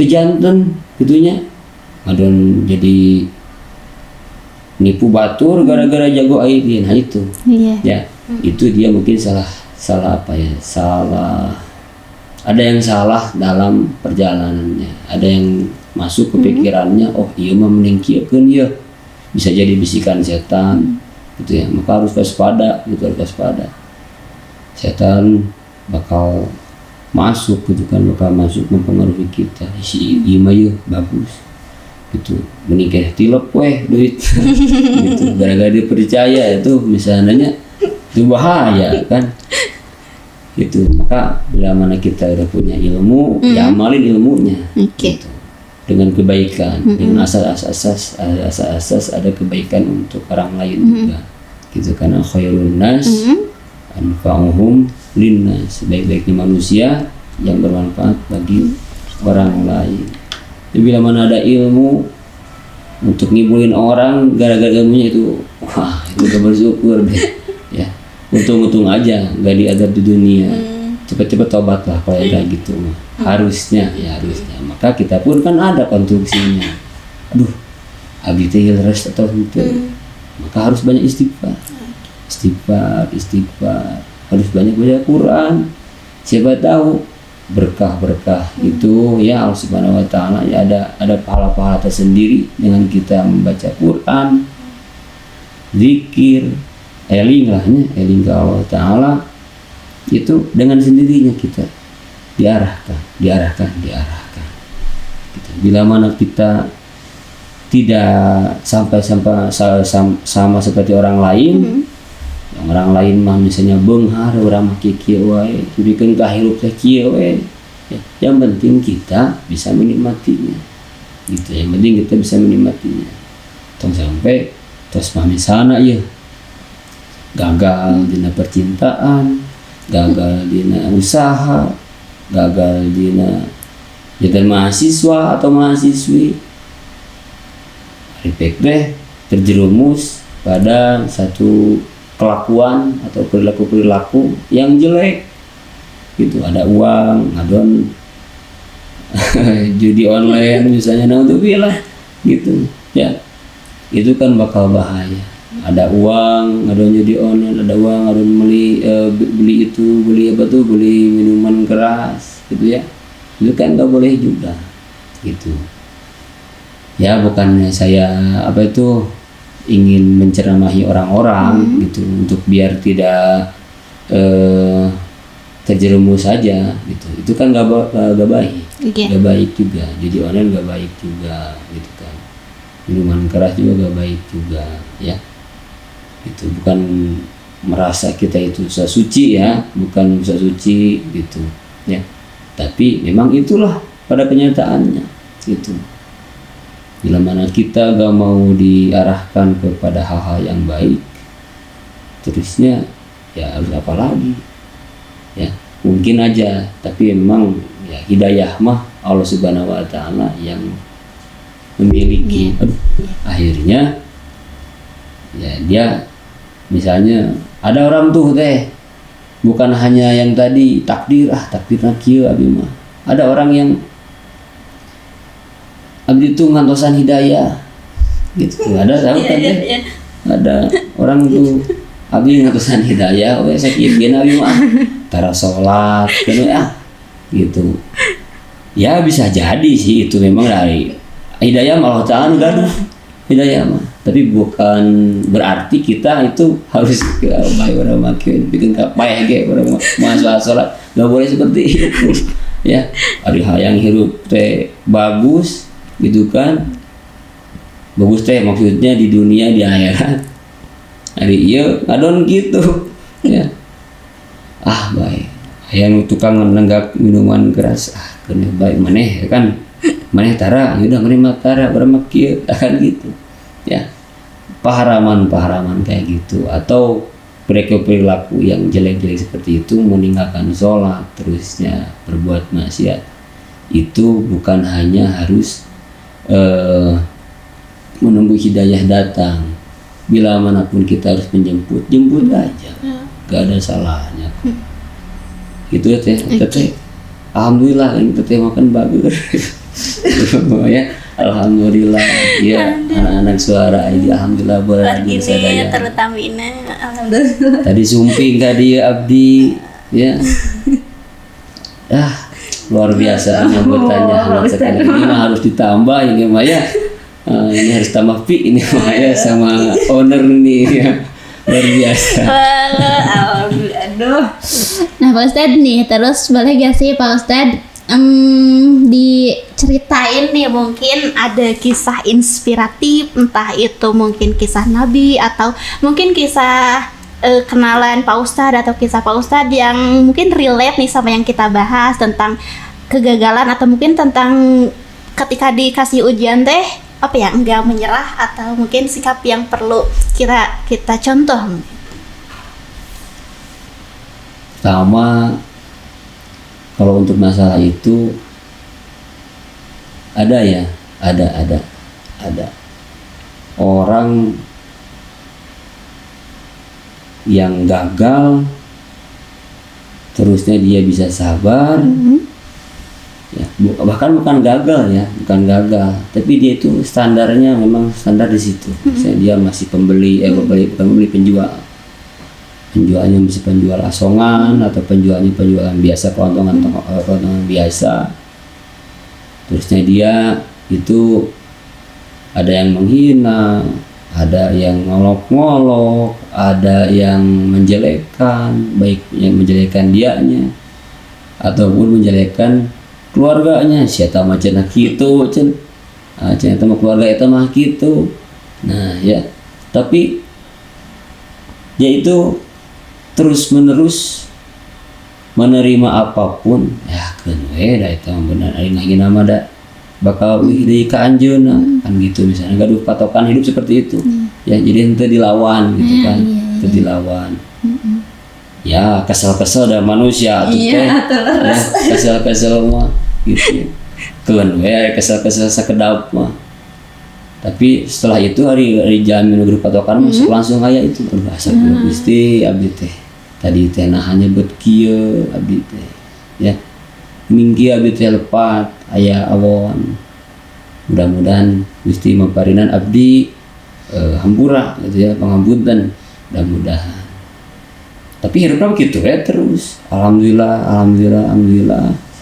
jantan gitunya ngadon jadi nipu batur gara-gara jago IT. Nah itu ya itu dia mungkin salah apa ya, ada yang salah dalam perjalanannya, ada yang masuk ke pikirannya oh iya mah mending kieu keun ya, bisa jadi bisikan setan gitu ya. Maka harus waspada gitu, harus waspada. Setan bakal masuk gitu kan, bakal masuk mempengaruhi kita. Si iya mah ya bagus gitu, menikah tilep weh duit gitu gara-gara dia percaya itu misalnya itu bahaya kan gitu. Maka bila mana kita udah punya ilmu ya amalin ilmunya gitu dengan kebaikan, dengan asas ada kebaikan untuk orang lain juga gitu. Karena khairun nas anfa'uhum linnas, sebaik-baiknya manusia yang bermanfaat bagi orang lain. Jadi bila mana ada ilmu untuk ngibulin orang gara-gara ilmunya itu, wah itu gak bersyukur deh ya. Untung aja gak diadab di dunia, cepet-cepet tobat lah kalau kayak gitu mah. Harusnya. Maka kita pun kan ada konstruksinya. Aduh, abdi teh hilres atau henteu. Maka harus banyak istighfar. Harus banyak baca Quran. Siapa tahu berkah itu ya Allah Subhanahu wa taala ya, ada pahala-pahala tersendiri dengan kita membaca Quran, zikir, eling ke Allah taala. Itu dengan sendirinya kita diarahkan. Gitu. Bila mana kita tidak sampai sama seperti orang lain, yang orang lain mah misalnya beunghar urang mah kieu wae, judikeun kahirup teh kieu we. Yang penting kita bisa menikmatinya. Gitu. Yang penting kita bisa menikmatinya. Tong sampai terus mah misalna ieu gagal dina percintaan, gagal dina usaha, gagal dina jadi mahasiswa atau mahasiswi, ripek deh terjerumus pada satu kelakuan atau perilaku yang jelek gitu. Ada uang ngadon judi online misalnya, naudzubillah gitu ya, itu kan bakal bahaya. Ada uang ngadon judi online, ada uang ngadon beli minuman keras gitu ya, itu kan nggak boleh juga gitu ya. Bukannya saya ingin menceramahi orang-orang gitu untuk biar tidak terjerumus saja gitu. Itu kan nggak baik, nggak baik juga. Jadi online nggak baik juga gitu kan. Minuman keras juga nggak baik juga ya. Itu bukan merasa kita itu suci ya, bukan suci gitu ya. Tapi memang itulah pada kenyataannya gitu. Bila mana kita gak mau diarahkan kepada hal-hal yang baik, terusnya ya harus apa lagi ya. Mungkin aja, tapi memang ya hidayah mah Allah Subhanahu wa Ta'ala yang memiliki. Akhirnya ya dia misalnya ada orang tuh bukan hanya yang tadi takdir kieu abi mah. Ada orang yang abdi itu ngantosan hidayah gitu. Ada tahu kan ya? Ada orang tuh abdi ngantosan hidayah, sakit gini abi mah tara sholat kan gitu. Ya bisa jadi sih itu memang dari hidayah Allah Ta'ala gaduh hidayah mah. Tapi bukan berarti kita itu harus baik orang makin bikin kapaya ge orang masuk sholat. Gak boleh seperti itu ya. Ada hal yang hirup bagus gitu kan, bagus maksudnya di dunia di akhirat. Hari iya adon gitu ya. Baik yang tukang nenggak minuman keras kena baik maneh kan, maneh tara yaudah maneh tara bermak kieu akan gitu ya. Paharaman kayak gitu atau perilaku yang jelek-jelek seperti itu, meninggalkan sholat terusnya berbuat maksiat, itu bukan hanya harus menunggu hidayah datang. Bila manapun kita harus jemput aja, gak ada salahnya. Gitu ya teh. Alhamdulillah ini teh makan bagus. Ya, alhamdulillah ya anak-anak suara ini alhamdulillah boleh sadaya. Terutama ini alhamdulillah. Tadi sumping tadi abdi ya. Luar biasa anggotanya anak sekali ini mah harus ditambah ini mah ya. Ini harus tambah pi ini mah ya sama owner nih ya. Luar biasa. Aduh. Nah Pak Ustadz nih, terus boleh gak sih Pak Ustadz diceritain nih mungkin ada kisah inspiratif, entah itu mungkin kisah Nabi atau mungkin kisah kenalan Pak Ustadz atau kisah Pak Ustadz yang mungkin relate nih sama yang kita bahas tentang kegagalan atau mungkin tentang ketika dikasih ujian apa ya, enggak menyerah atau mungkin sikap yang perlu kita contoh. Pertama, kalau untuk masalah itu ada orang yang gagal terusnya dia bisa sabar. Ya, bahkan bukan gagal, tapi dia itu standarnya memang standar di situ. Misalnya dia masih penjualnya bisa penjual asongan atau penjualnya biasa, keuntungan biasa. Terusnya dia itu ada yang menghina, ada yang ngolok-ngolok, ada yang menjelekkan, baik yang menjelekkan dianya ataupun menjelekkan keluarganya. Siapa macam gitu cenah keluarga itu mah gitu. Nah ya, tapi dia itu terus menerus menerima apapun ya kan da itu benar ari ngahina mah da bakal deui ka anjeunna kan gitu. Misalnya gaduh patokan hidup seperti itu ya, jadi henteu dilawan gitu kan, henteu dilawan. Ya kesel-kesel dan manusia tuh ya, kesel-kesel mah gitu. Keun we kesel-kesel sakedap mah. Tapi setelah itu hari jalan menuju patokan langsung aya itu asa Gusti abdi teh. Tadi teh hanya bet kieu abdi teh. Ya. Minggi abdi teh lepat aya awon. Mudah-mudahan Gusti maparinan abdi hampura gitu ya, pangampunten mudah-mudahan. Tapi hidupnya begitu ya terus. Alhamdulillah.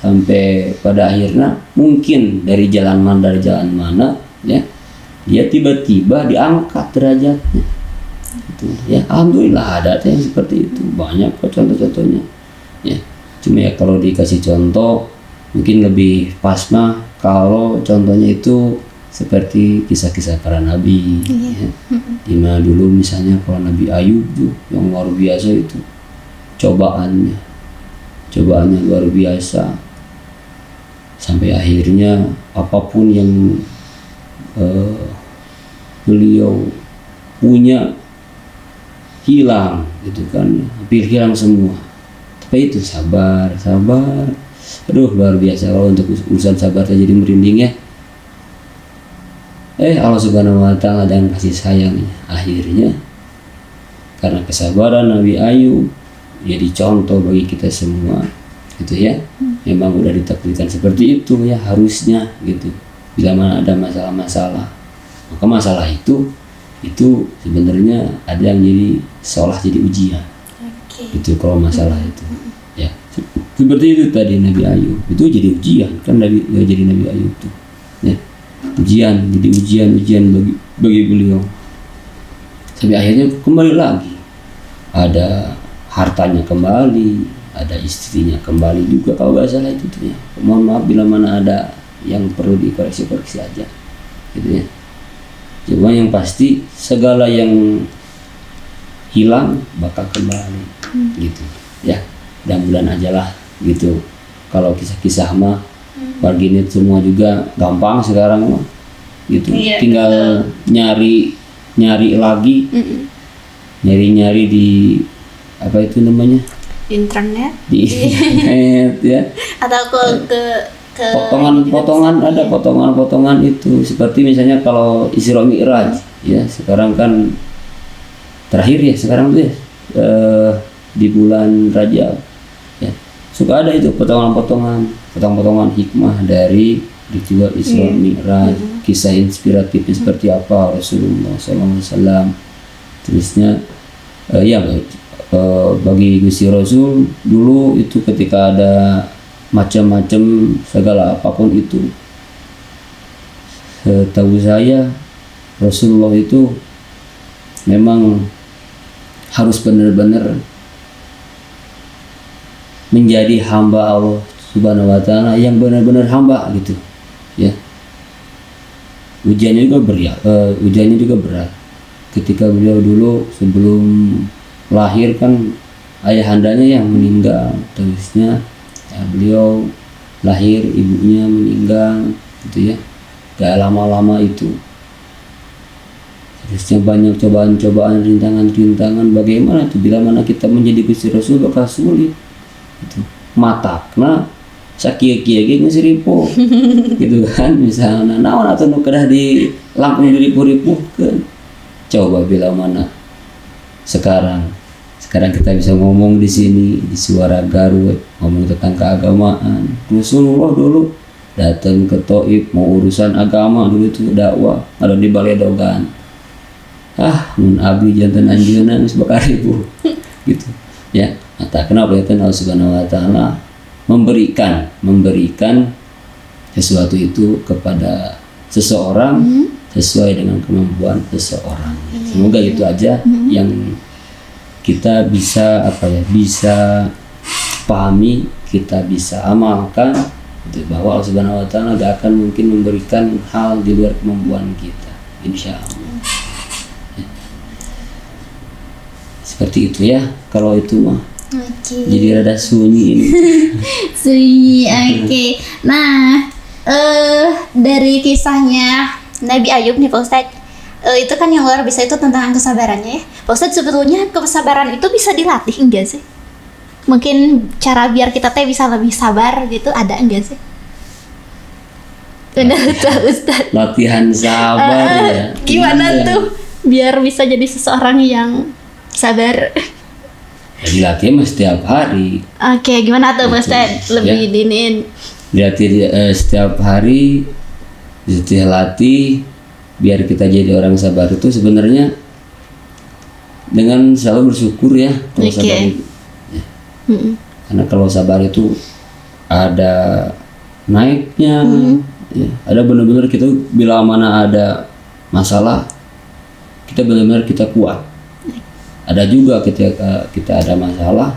sampai pada akhirnya mungkin dari jalan mana ya, dia tiba-tiba diangkat derajatnya gitu ya. Alhamdulillah ada yang seperti itu, banyak kok contoh-contohnya ya. Cuma ya kalau dikasih contoh mungkin lebih pas mah kalau contohnya itu seperti kisah-kisah para nabi ya. Dimana dulu misalnya kalau Nabi Ayub tuh yang luar biasa itu cobaannya luar biasa, sampai akhirnya apapun yang beliau punya hilang gitu kan, hampir hilang semua. Tapi itu sabar. Aduh luar biasa kalau untuk urusan sabar saya jadi merinding ya. Allah Subhanahu wa Ta'ala dengan kasih sayangnya akhirnya karena kesabaran Nabi Ayub jadi contoh bagi kita semua gitu ya. Memang udah ditakdirkan seperti itu ya harusnya gitu. Bila mana ada masalah-masalah, maka masalah itu sebenarnya ada yang jadi seolah jadi ujian. Itu kalau masalah itu ya seperti itu tadi Nabi Ayub itu jadi ujian kan, jadi Nabi Ayub tuh ya, jadi ujian bagi beliau. Sampai akhirnya kembali lagi, ada hartanya kembali, ada istrinya kembali juga kalau nggak salah itu tuh ya. Mohon maaf bila mana ada yang perlu dikoreksi aja gitu ya. Cuma yang pasti segala yang hilang bakal kembali gitu ya. Mudah-mudahan aja lah gitu. Kalau kisah-kisah mah warginet semua juga gampang sekarang mah gitu. Tinggal nyari lagi, nyari di apa itu namanya, internet ya, atau ke potongan ada potongan itu seperti misalnya kalau Isra Mi'raj ya, sekarang kan terakhir ya sekarang tuh ya di bulan Rajab ya, suka ada itu potongan hikmah dari peristiwa Isra Mi'raj, kisah inspiratifnya seperti apa Rasulullah SAW. Terusnya bagi Gusti Rasul dulu itu ketika ada macam-macam segala apapun itu, setahu saya Rasulullah itu memang harus benar-benar menjadi hamba Allah Subhanahu wa Ta'ala yang benar-benar hamba gitu ya. Ujiannya juga berat ketika beliau dulu sebelum lahir kan ayahandanya yang meninggal, terusnya ya, beliau lahir ibunya meninggal gitu ya. Gak lama-lama itu terusnya banyak cobaan-cobaan, rintangan-rintangan. Bagaimana tuh bila mana kita menjadi Gusti Rasul bakal sulit gitu. Mata kena sakia-kia ngesiripo gitu kan, misalnya naon atau nu kedah di langkung diripu-ripukeun. Coba bila mana sekarang kita bisa ngomong di sini di Suara Garut, ngomong tentang keagamaan. Rasulullah dulu datang ke Taif mau urusan agama, dulu itu dakwah ada di Balai Dogan. Mun abdi jantan anjeunna geus bakal ribu gitu ya. Mata kenapa ya Allah Subhanahu wa Ta'ala memberikan sesuatu itu kepada seseorang sesuai dengan kemampuan seseorang. Semoga itu aja yang kita bisa bisa pahami, kita bisa amalkan gitu, bahwa Allah Subhanahu wa Ta'ala gak akan mungkin memberikan hal di luar kemampuan kita, insya Allah. Seperti itu ya, kalau itu mah. Jadi rada sunyi ini. Sunyi, oke. Nah, dari kisahnya Nabi Ayub nih Pak Ustadz, itu kan yang luar biasa itu tentang kesabarannya ya. Pak Ustadz, sebetulnya kesabaran itu bisa dilatih enggak sih? Mungkin cara biar kita bisa lebih sabar gitu ada enggak sih? Benar tuh Ustadz. Latihan sabar ya. Gimana tuh biar bisa jadi seseorang yang sabar? Jadi latihan setiap hari. Oke, gimana tuh Pak Ustadz? Lebih dinin. Dilatih setiap hari, latih biar kita jadi orang sabar itu sebenarnya dengan selalu bersyukur ya kalau sabar itu. Ya. Karena kalau sabar itu ada naiknya, ya. Ada benar-benar kita bila mana ada masalah, kita benar-benar kita kuat. Ada juga ketika kita ada masalah,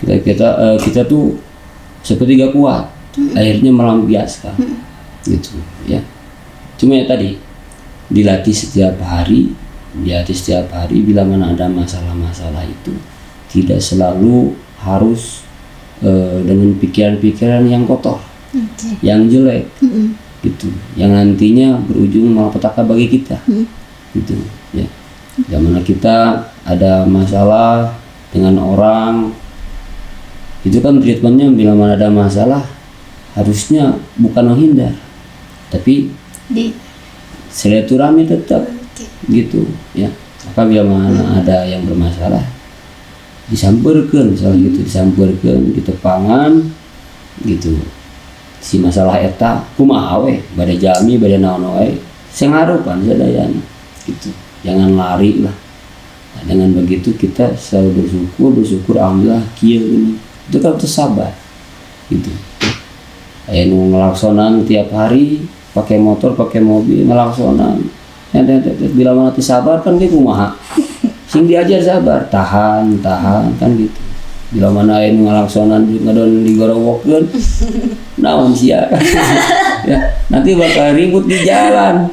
kita tuh seperti gak kuat, akhirnya melampiaskan, gitu ya. Cuma ya tadi dilatih setiap hari, bila mana ada masalah-masalah itu tidak selalu harus dengan pikiran-pikiran yang kotor, yang jelek, gitu, yang nantinya berujung malapetaka bagi kita, gitu ya. Zaman kita ada masalah dengan orang, itu kan treatmentnya bila mana ada masalah harusnya bukan menghindar, tapi silaturahmi tetap, gitu ya. Maka bila mana ada yang bermasalah disamperkeun, misalnya gitu, disamperkeun di tepangan, gitu. Si masalah eta kumaha we, bade jalmi bade naon wae, sengarupan sadayana, gitu. Jangan lari lah. Nah, dengan begitu kita selalu bersyukur alhamdulillah kieu ini. Itu kan terus sabar, gitu. Kayak ngelaksonan tiap hari, pakai motor, pakai mobil, ngelaksonan. Bila mana teu sabar kan ge kumaha? Sing diajar sabar, tahan kan gitu. Bila mana aya ngelaksonan ngadon digorowokeun, naon sia. Ya, nanti bakal ribut di jalan.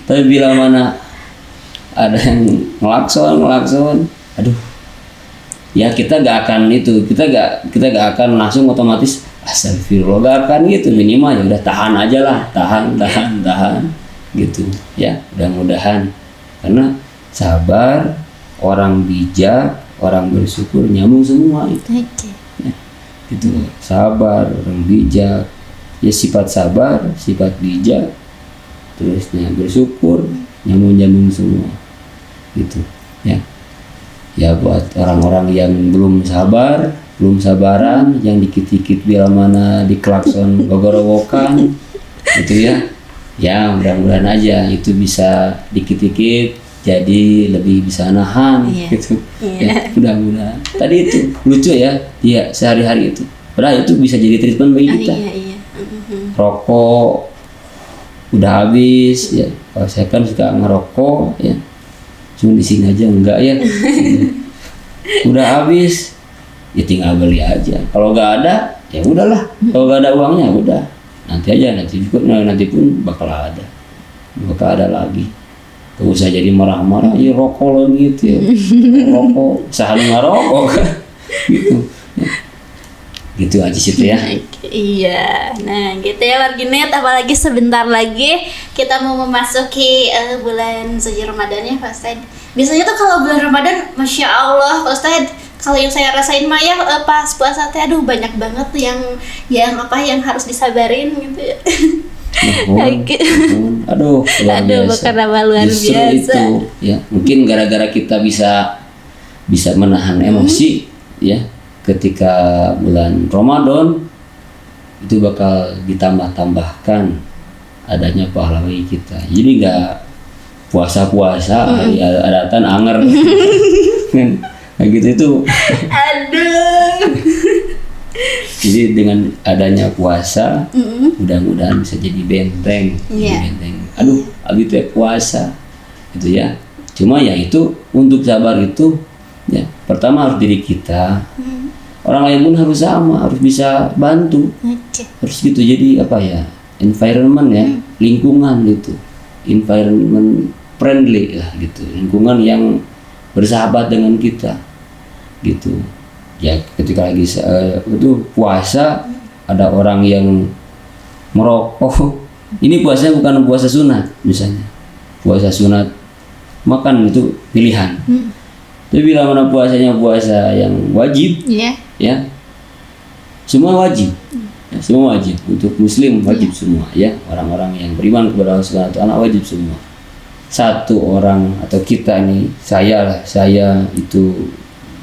Tapi bila mana ada yang ngelakson, aduh, ya kita gak akan itu, kita gak akan langsung otomatis astagfirullah, gak akan gitu. Minimal ya udah tahan aja lah, tahan gitu ya. Mudah-mudahan karena sabar, orang bijak, orang bersyukur nyambung semua itu. Ya, gitu. Sabar, orang bijak, ya sifat sabar, sifat bijak, terusnya bersyukur, nyambung semua, gitu ya. Ya buat orang-orang yang belum sabaran, yang dikit-dikit bila mana diklakson gogorowokan, gitu ya. Ya mudah-mudahan aja itu bisa dikit-dikit jadi lebih bisa nahan, gitu. Ya, mudah-mudahan. Tadi itu lucu ya, iya sehari-hari itu. Padahal itu bisa jadi treatment bagi kita. Rokok udah habis ya. Kalau saya kan suka ngerokok ya. Cuma di sini aja enggak ya. Udah habis ya tinggal beli aja. Kalau nggak ada ya udahlah. Kalau nggak ada uangnya udah. Nanti pun bakal ada lagi. Gak usah jadi marah-marah, ya rokok lo gitu ya. Rokok, sehari ngerokok kan. Gitu. Gitu aja situ ya. Iya, nah gitu ya warginet, apalagi sebentar lagi kita mau memasuki bulan suci Ramadan ya Pak Ustadz. Biasanya tuh kalau bulan Ramadan, Masya Allah Pak Ustadz, kalau yang saya rasain mah ya pas puasa teh aduh banyak banget tuh yang harus disabarin gitu ya. Aduh bukan apa luar justru biasa itu ya, mungkin gara-gara kita bisa menahan emosi ya ketika bulan Ramadan, itu bakal ditambahkan adanya pahala bagi kita. Jadi nggak puasa adatan anger kayak gitu itu. Aduh. Jadi dengan adanya puasa, mudah-mudahan bisa jadi benteng. Aduh, abis itu ya puasa, gitu ya. Cuma ya itu untuk sabar itu, ya pertama harus diri kita. Orang lain pun harus sama, harus bisa bantu. Harus gitu. Jadi apa ya? Environment ya, lingkungan gitu. Environment friendly lah gitu. Lingkungan yang bersahabat dengan kita, gitu. Ya ketika lagi itu puasa ada orang yang merokok, ini puasanya bukan puasa sunat misalnya, puasa sunat makan itu pilihan. Tapi bila mana puasanya puasa yang wajib, ya semua wajib, ya, semua wajib untuk muslim wajib semua ya, orang-orang yang beriman kepada Allah Subhanahu wa Ta'ala wajib semua. Satu orang atau kita ini, saya itu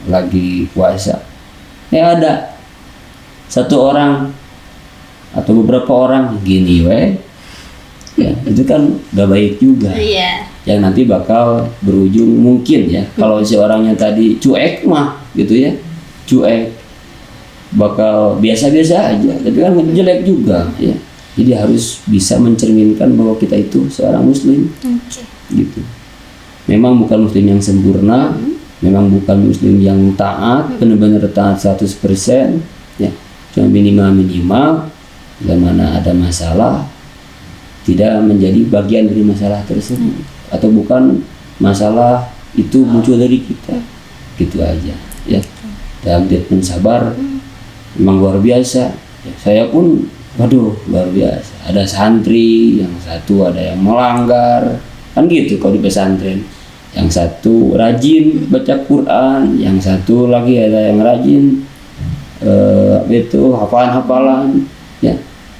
lagi puasa, ya ada satu orang atau beberapa orang gini ya itu kan gak baik juga, yang nanti bakal berujung mungkin ya kalau si orangnya tadi cuek mah gitu ya, cuek bakal biasa-biasa aja, tapi kan jelek juga ya. Jadi harus bisa mencerminkan bahwa kita itu seorang muslim. Gitu. Memang bukan muslim yang sempurna, memang bukan muslim yang taat, benar-benar taat 100%, ya. Cuma minimal bila mana ada masalah tidak menjadi bagian dari masalah tersebut, atau bukan masalah itu muncul dari kita. Gitu aja, ya. Dalam treatment sabar memang luar biasa. Ya, saya pun waduh luar biasa. Ada santri yang satu ada yang melanggar, kan gitu kalau di pesantren. Yang satu rajin baca Quran, yang satu lagi ada yang rajin hafalan-hafalan, ya.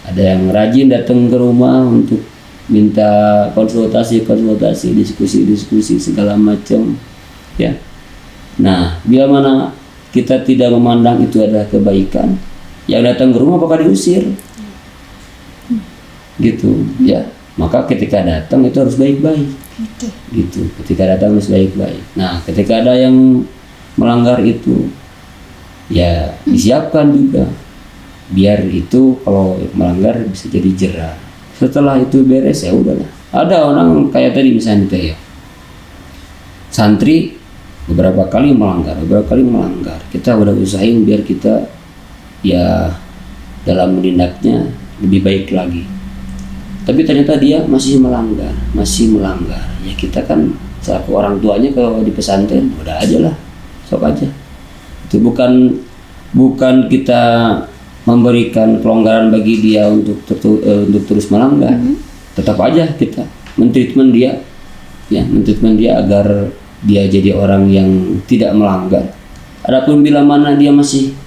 Ada yang rajin datang ke rumah untuk minta konsultasi, diskusi segala macam, ya. Nah, bila mana kita tidak memandang itu adalah kebaikan, yang datang ke rumah apakah diusir? Gitu, ya. Maka ketika datang itu harus baik-baik. Gitu. Ketika datang harus baik-baik. Nah, ketika ada yang melanggar itu, ya disiapkan juga. Biar itu kalau melanggar bisa jadi jera. Setelah itu beres ya udahlah. Ada orang kayak tadi misalnya ya. Santri beberapa kali melanggar. Kita udah usahain biar kita ya dalam menindaknya lebih baik lagi. Tapi ternyata dia masih melanggar. Ya kita kan selaku orang tuanya kalau di pesantren udah aja lah, sok aja. Itu bukan kita memberikan kelonggaran bagi dia untuk terus melanggar. Tetap aja kita mentreatment dia, ya agar dia jadi orang yang tidak melanggar. Adapun bila mana dia masih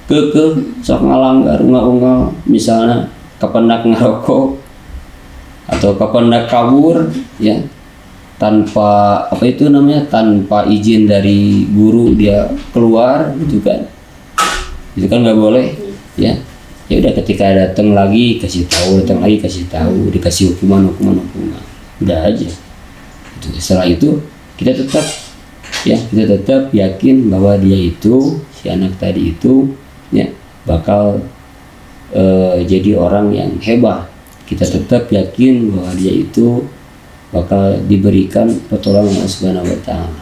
kekeh sok ngalanggar, ungal-ungal, misalnya kependak ngerokok atau kependak kabur, ya tanpa tanpa izin dari guru dia keluar, gitu kan, itu kan nggak boleh, ya udah ketika datang lagi kasih tahu, dikasih hukuman, udah aja. Setelah itu kita tetap yakin bahwa dia itu, si anak tadi itu, ya bakal jadi orang yang hebat. Kita tetap yakin bahwa dia itu bakal diberikan pertolongan Allah Subhanahu wa taala.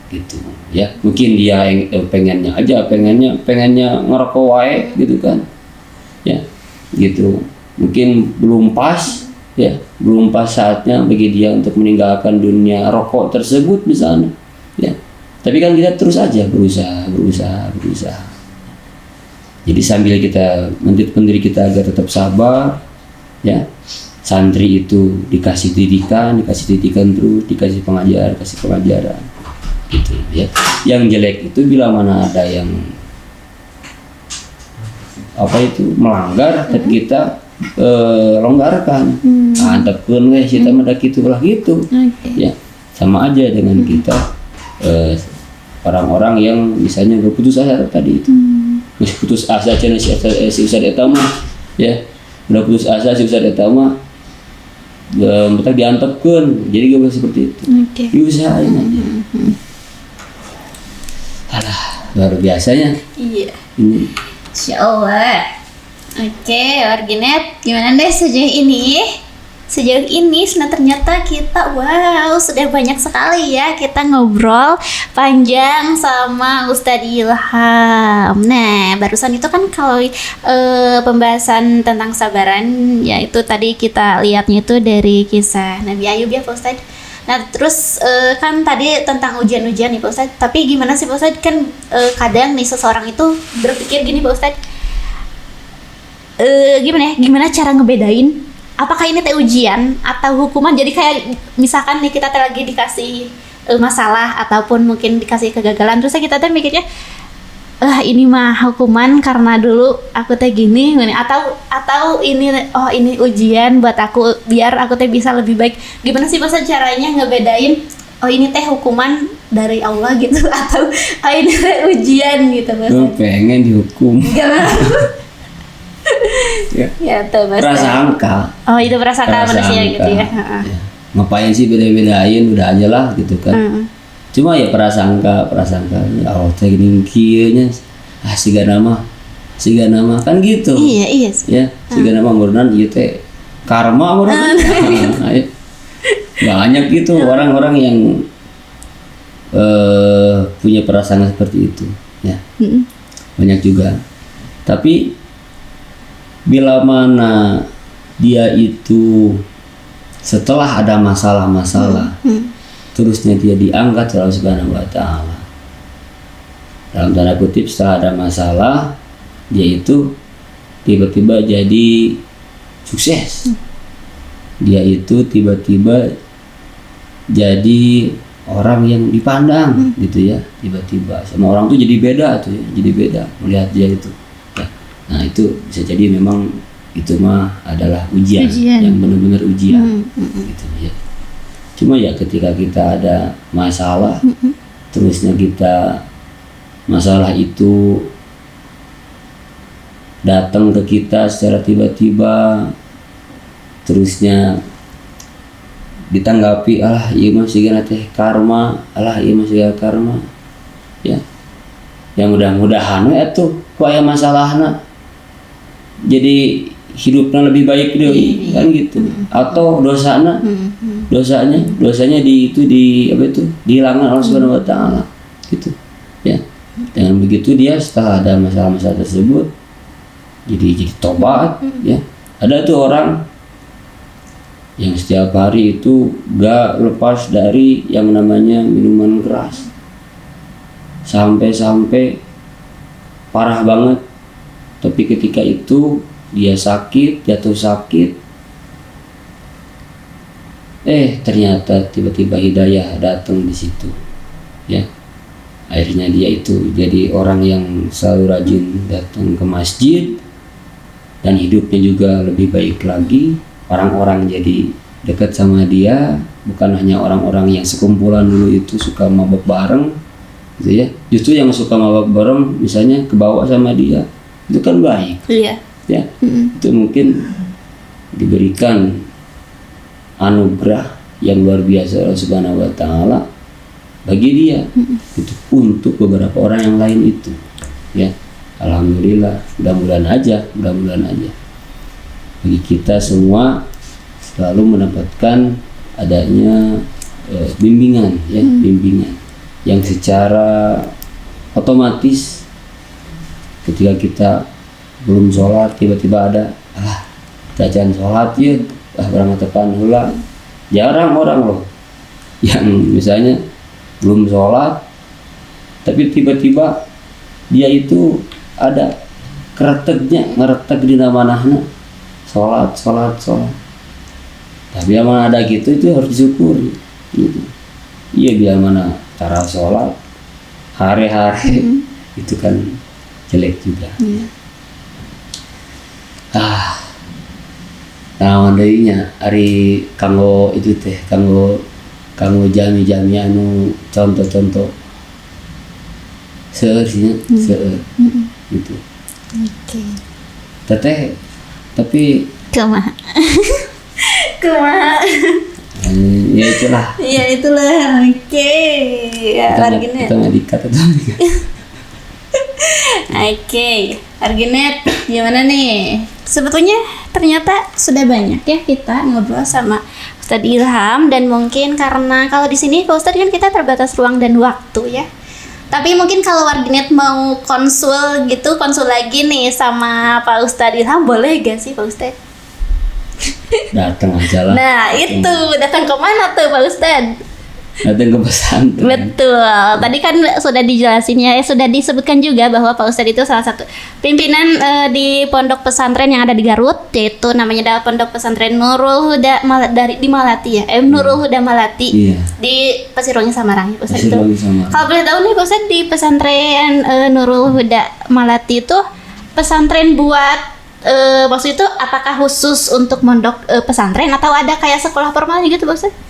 Gitu, ya. Mungkin dia pengennya ngerokok wae gitu kan. Ya, gitu. Mungkin belum pas saatnya bagi dia untuk meninggalkan dunia rokok tersebut misalnya, ya. Tapi kan kita terus aja berusaha. Jadi sambil kita mentreatment diri kita agar tetap sabar, ya. Santri itu dikasih didikan terus, dikasih pengajaran, gitu, ya. Yang jelek itu bila mana ada yang melanggar, tapi kita longgarkan, antepkeun we kita mah kitulah gitu. Ya, sama aja dengan kita orang-orang yang misalnya berputus asa tadi itu. Putus asa cenah si ustad eta mah, ya. Udah putus asa si ustad eta mah mereka diantepkeun, jadi gak boleh seperti itu. Diusahain aja. Alah, luar biasanya. Iya. Ini. Insyaallah. Oke, warganet, gimana deh sejauh ini? Ternyata kita sudah banyak sekali ya kita ngobrol panjang sama Ustadz Ilham. Nah, barusan itu kan kalau pembahasan tentang sabaran, ya itu tadi kita lihatnya itu dari kisah Nabi Ayub ya Pak Ustadz. Nah terus kan tadi tentang ujian-ujian nih Pak Ustadz. Tapi gimana sih Pak Ustadz, kan kadang nih seseorang itu berpikir gini Pak Ustadz, gimana cara ngebedain apakah ini teh ujian atau hukuman. Jadi kayak misalkan nih kita lagi dikasih masalah ataupun mungkin dikasih kegagalan, terus kita teh mikirnya ini mah hukuman karena dulu aku teh gini, atau ini ujian buat aku biar aku teh bisa lebih baik. Gimana sih Pak caranya ngebedain ini teh hukuman dari Allah gitu atau ini teh ujian gitu Pak? Lu pengen dihukum. Ya tuh prasangka. Oh itu prasangka manusia gitu ya. Ya. Ngapain sih beda-bedain, udah aja lah gitu kan. Cuma ya prasangka Allah teh gini kieunya siga nama siga nama kan gitu. Iya sih. Ya, siga nama ngurunan ieu teh karma ngurunan. Banyak gitu orang-orang yang punya perasaan seperti itu, ya. Banyak juga. Tapi bila mana dia itu setelah ada masalah-masalah, terusnya dia diangkat oleh Allah Subhanahu wa Ta'ala. Dalam tanda kutip, setelah ada masalah, dia itu tiba-tiba jadi sukses. Dia itu tiba-tiba jadi orang yang dipandang, gitu ya. Tiba-tiba sama orang tuh jadi beda tuh ya, jadi beda melihat dia itu. Ya. Nah itu bisa jadi memang itu mah adalah ujian. Yang benar-benar ujian, gitu ya. Cuma ya ketika kita ada masalah, terusnya kita masalah itu datang ke kita secara tiba-tiba, terusnya ditanggapi, iya masih teh karma, iya masih karma, ya. Yang mudah-mudahan itu kok aya masalahna jadi hidupnya lebih baik deh, kan gitu. Atau dosanya dihilangkan Allah Subhanahu wa Ta'ala, gitu ya. Dengan begitu dia setelah ada masalah-masalah tersebut jadi tobat, ya. Ada tuh orang yang setiap hari itu gak lepas dari yang namanya minuman keras, sampai parah banget. Tapi ketika itu dia jatuh sakit, ternyata tiba-tiba hidayah datang di situ, ya. Akhirnya dia itu jadi orang yang selalu rajin datang ke masjid, dan hidupnya juga lebih baik lagi. Orang-orang jadi dekat sama dia, bukan hanya orang-orang yang sekumpulan dulu itu suka mabok bareng, gitu ya. Justru yang suka mabok bareng misalnya kebawa sama dia, itu kan baik. Iya. Ya, itu mungkin diberikan anugerah yang luar biasa Allah Subhanahu wa Ta'ala bagi dia, itu untuk beberapa orang yang lain itu, ya. Alhamdulillah, mudah-mudahan aja bagi kita semua selalu mendapatkan adanya bimbingan, ya, bimbingan yang secara otomatis ketika kita belum sholat tiba-tiba ada bacaan sholat ya, berangkat tepan hula. Jarang orang loh yang misalnya belum sholat tapi tiba-tiba dia itu ada ngeretek di nama-nama sholat. Tapi yang mana ada gitu itu harus disyukuri, gitu. Iya, biar mana cara sholat hari-hari itu kan jelek juga. Nah, deui-nya ari kanggo itu teh kanggo jami-jami anu contoh-contoh seueur gitu. Oke. Teteh tapi Kumaha? Ya itulah. Oke. Kita nggak dikat atau Oke, Arginet, gimana nih? Sebetulnya ternyata sudah banyak ya kita ngobrol sama Ustadz Ilham, dan mungkin karena kalau di sini Pak Ustadz kan kita terbatas ruang dan waktu ya. Tapi mungkin kalau Arginet mau konsul lagi nih sama Pak Ustadz Ilham, boleh gak sih Pak Ustadz? Datang aja lah. Nah itu datang ke mana tuh Pak Ustadz? Datang ke pesantren. Betul. Tadi kan sudah dijelasin ya, sudah disebutkan juga bahwa Pak Ustadz itu salah satu pimpinan di pondok pesantren yang ada di Garut, yaitu namanya adalah Pondok Pesantren Nurul Huda di Malati ya. Nurul Huda Malati. Iya. Di Pasirwangi Samarang, Pak Ustadz itu. Kalau boleh tahu nih Pak Ustadz, di pesantren Nurul Huda Malati itu pesantren buat maksud itu apakah khusus untuk pondok pesantren atau ada kayak sekolah formal gitu Pak Ustadz?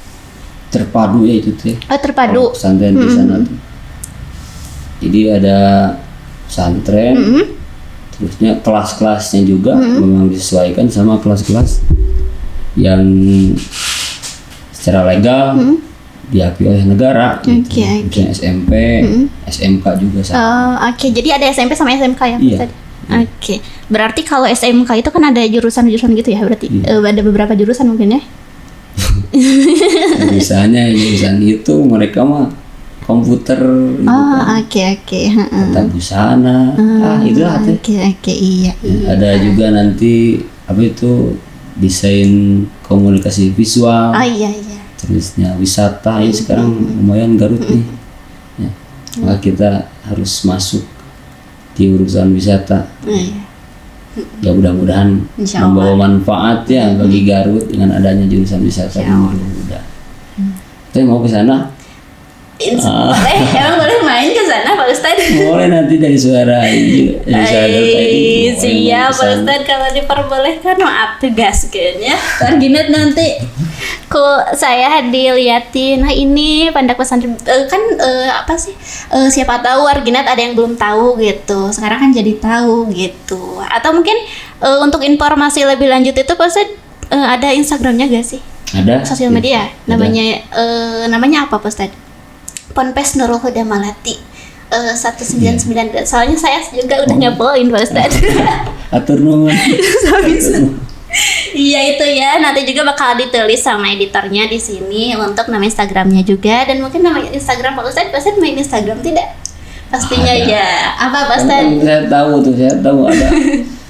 Terpadu ya itu teh. Terpadu. Pesantren di sana tuh. Jadi ada pesantren, terusnya kelas-kelasnya juga memang disesuaikan sama kelas-kelas yang secara legal diakui oleh negara. Gitu. Misalnya SMP, SMK juga sama. Oke. Jadi ada SMP sama SMK ya? Iya. Oke. Berarti kalau SMK itu kan ada jurusan-jurusan gitu ya berarti. Ada beberapa jurusan mungkin ya. Misalnya jurusan itu mereka mah komputer gitu kan. Oke. Tata busana. Itulah tuh. Oke, iya. Ada juga nanti apa itu desain komunikasi visual. Iya. Terusnya wisata ya sekarang lumayan Garut nih. Ya. Maka kita harus masuk di urusan wisata. Ya mudah-mudahan Insya membawa manfaat ya bagi Garut dengan adanya jurusan wisata ini mudah. Saya mau ke sana. Emang boleh main ke sana Pak Ustadz? Boleh nanti dari suara ini. Siap Pak Ustadz, kalau diperbolehkan maaf tugas kayaknya. Target nanti kok saya diliatin, nah ini Pondok Pesantren apa sih? Siapa tahu Warginat ada yang belum tahu gitu. Sekarang kan jadi tahu gitu. Atau mungkin untuk informasi lebih lanjut itu Pak Ustadz ada Instagramnya gak sih? Ada. Sosial media. Namanya apa Pak Ustadz? Ponpes Nurul Huda Malati 199. Soalnya saya juga udah nyobain Pak Ustadz. Atur nuhun. Iya itu ya, nanti juga bakal ditulis sama editornya di sini untuk nama Instagramnya juga, dan mungkin nama Instagram Pak Ustadz main Instagram tidak? Pastinya ya. Apa Pak Ustadz? Saya tahu ada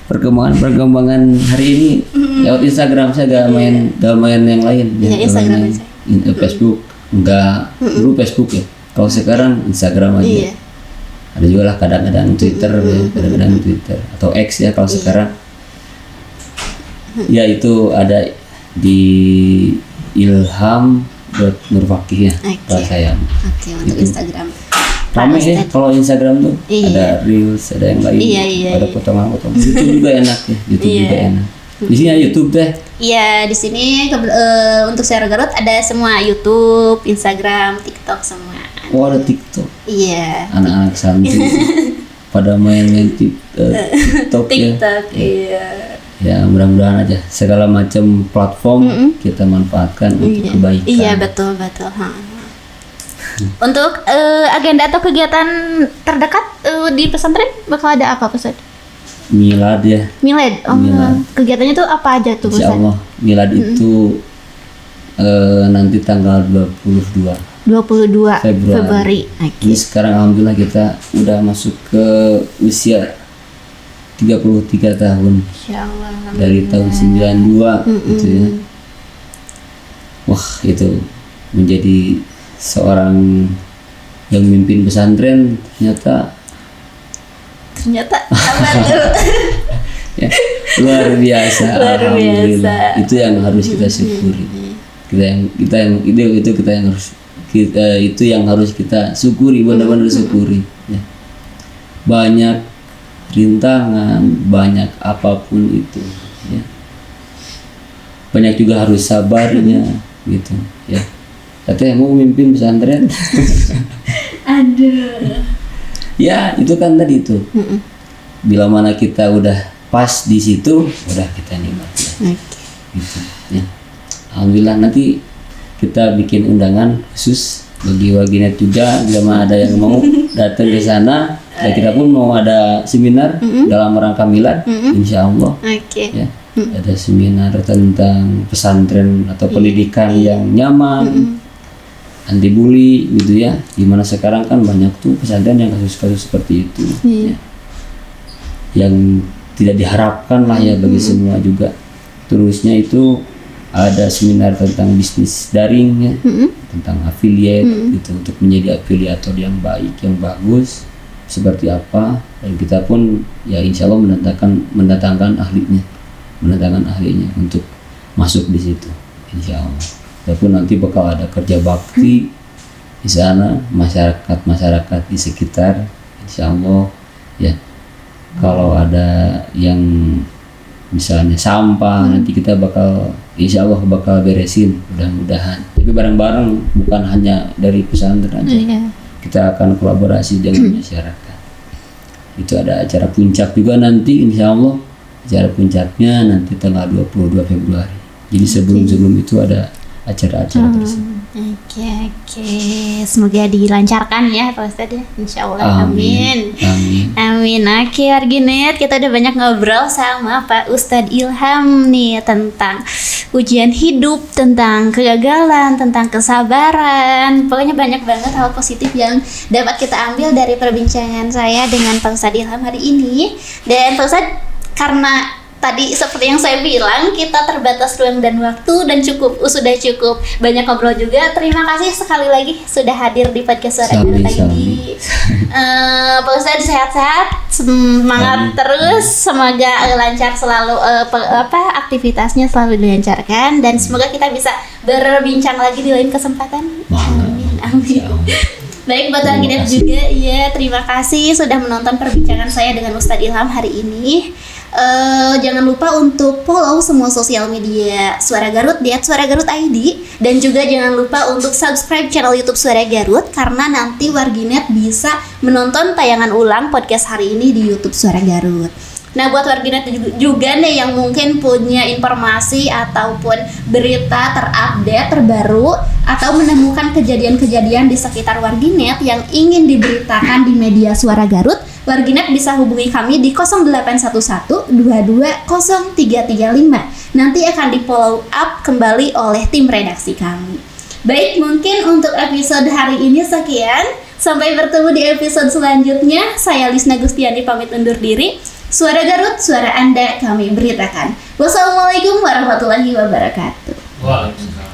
perkembangan hari ini lewat Instagram. Saya gak main yang lain. Iya, Instagram aja. Facebook enggak, dulu Facebook ya. Kalau sekarang Instagram aja. Iya. Ada juga lah kadang-kadang Twitter atau X ya kalau sekarang. Ya itu ada di ilham.nurfakih ya kalau saya. Oke, untuk Instagram. Ramai ya kalau Instagram tuh. Iya. Ada reels, ada yang lain. Iya. Ada potongan-potongan. YouTube juga enak ya. Juga enak. Di sini ada YouTube deh. Iya, di sini untuk Suara Garut ada semua YouTube, Instagram, TikTok semua. Oh ada TikTok. Iya. Anak-anak santri pada main TikTok ya. Iya. Ya mudah-mudahan aja segala macam platform kita manfaatkan untuk kebaikan. Iya betul. Untuk agenda atau kegiatan terdekat di pesantren bakal ada apa Ustaz? Milad ya. Milad. Milad. Kegiatannya tuh apa aja tuh Ustaz? Insya Allah milad itu nanti tanggal 22 Februari. Okay. Ini sekarang alhamdulillah kita udah masuk ke usia 33 tahun. Insyaallah. Dari tahun 92 gitu ya. Wah, itu menjadi seorang yang memimpin pesantren ternyata apa tuh? ya, luar biasa. Alhamdulillah. Itu yang harus kita syukuri. Itu yang harus kita syukuri, benar-benar syukuri ya. Banyak rintangan, banyak apapun itu ya. Banyak juga harus sabarnya gitu ya. Katanya mau memimpin pesantren. Aduh. Ya, itu kan tadi itu. Bila mana kita udah pas di situ, udah kita nikmati. Gitu ya. Alhamdulillah nanti kita bikin undangan khusus bagi Warginat juga, bila ada yang mau datang ke sana. Dan kita pun mau ada seminar dalam rangka milad, insya Allah. Ya, ada seminar tentang pesantren atau pendidikan yang nyaman, anti bully gitu ya. Dimana sekarang kan banyak tuh pesantren yang kasus-kasus seperti itu, ya. Yang tidak diharapkan lah ya bagi semua juga. Terusnya itu ada seminar tentang bisnis daring ya, tentang affiliate gitu, untuk menjadi afiliator yang baik, yang bagus seperti apa. Dan kita pun ya insya Allah mendatangkan ahlinya untuk masuk di situ insya Allah. Walaupun nanti bakal ada kerja bakti di sana, masyarakat di sekitar insya Allah ya. Kalau ada yang misalnya sampah, nanti kita insya Allah bakal beresin mudah-mudahan. Tapi bareng-bareng, bukan hanya dari pesantren aja. Kita akan kolaborasi dengan masyarakat. Itu ada acara puncak juga nanti insya Allah. Acara puncaknya nanti tanggal 22 Februari. Jadi sebelum itu ada acara-acara tersebut. Oke. Semoga dilancarkan ya Pak Ustadz ya. Insya Allah. Amin. Oke warginet, kita udah banyak ngobrol sama Pak Ustadz Ilham nih tentang ujian hidup, tentang kegagalan, tentang kesabaran. Pokoknya banyak banget hal positif yang dapat kita ambil dari perbincangan saya dengan Pak Ustadz Ilham hari ini. Dan Pak Ustadz, karena tadi seperti yang saya bilang, kita terbatas ruang dan waktu dan sudah cukup banyak ngobrol juga. Terima kasih sekali lagi sudah hadir di podcast Suara Garut ini. Pak Ustadz sehat-sehat, semangat terus, semoga lancar selalu aktivitasnya selalu dilancarkan dan semoga kita bisa berbincang lagi di lain kesempatan. Amin. Baik, buat Warginet juga ya, terima kasih sudah menonton perbincangan saya dengan Ustadz Ilham hari ini. Jangan lupa untuk follow semua sosial media Suara Garut di @suaragarut.id dan juga jangan lupa untuk subscribe channel YouTube Suara Garut karena nanti Warginet bisa menonton tayangan ulang podcast hari ini di YouTube Suara Garut. Nah, buat Warginet juga nih yang mungkin punya informasi ataupun berita terupdate terbaru atau menemukan kejadian-kejadian di sekitar Warginet yang ingin diberitakan di media Suara Garut, Warginet bisa hubungi kami di 0811 22 0335. Nanti akan di follow up kembali oleh tim redaksi kami. Baik, mungkin untuk episode hari ini sekian. Sampai bertemu di episode selanjutnya. Saya Lisna Gustiani pamit undur diri. Suara Garut, suara Anda kami beritakan. Wassalamualaikum warahmatullahi wabarakatuh. Waalaikumsalam.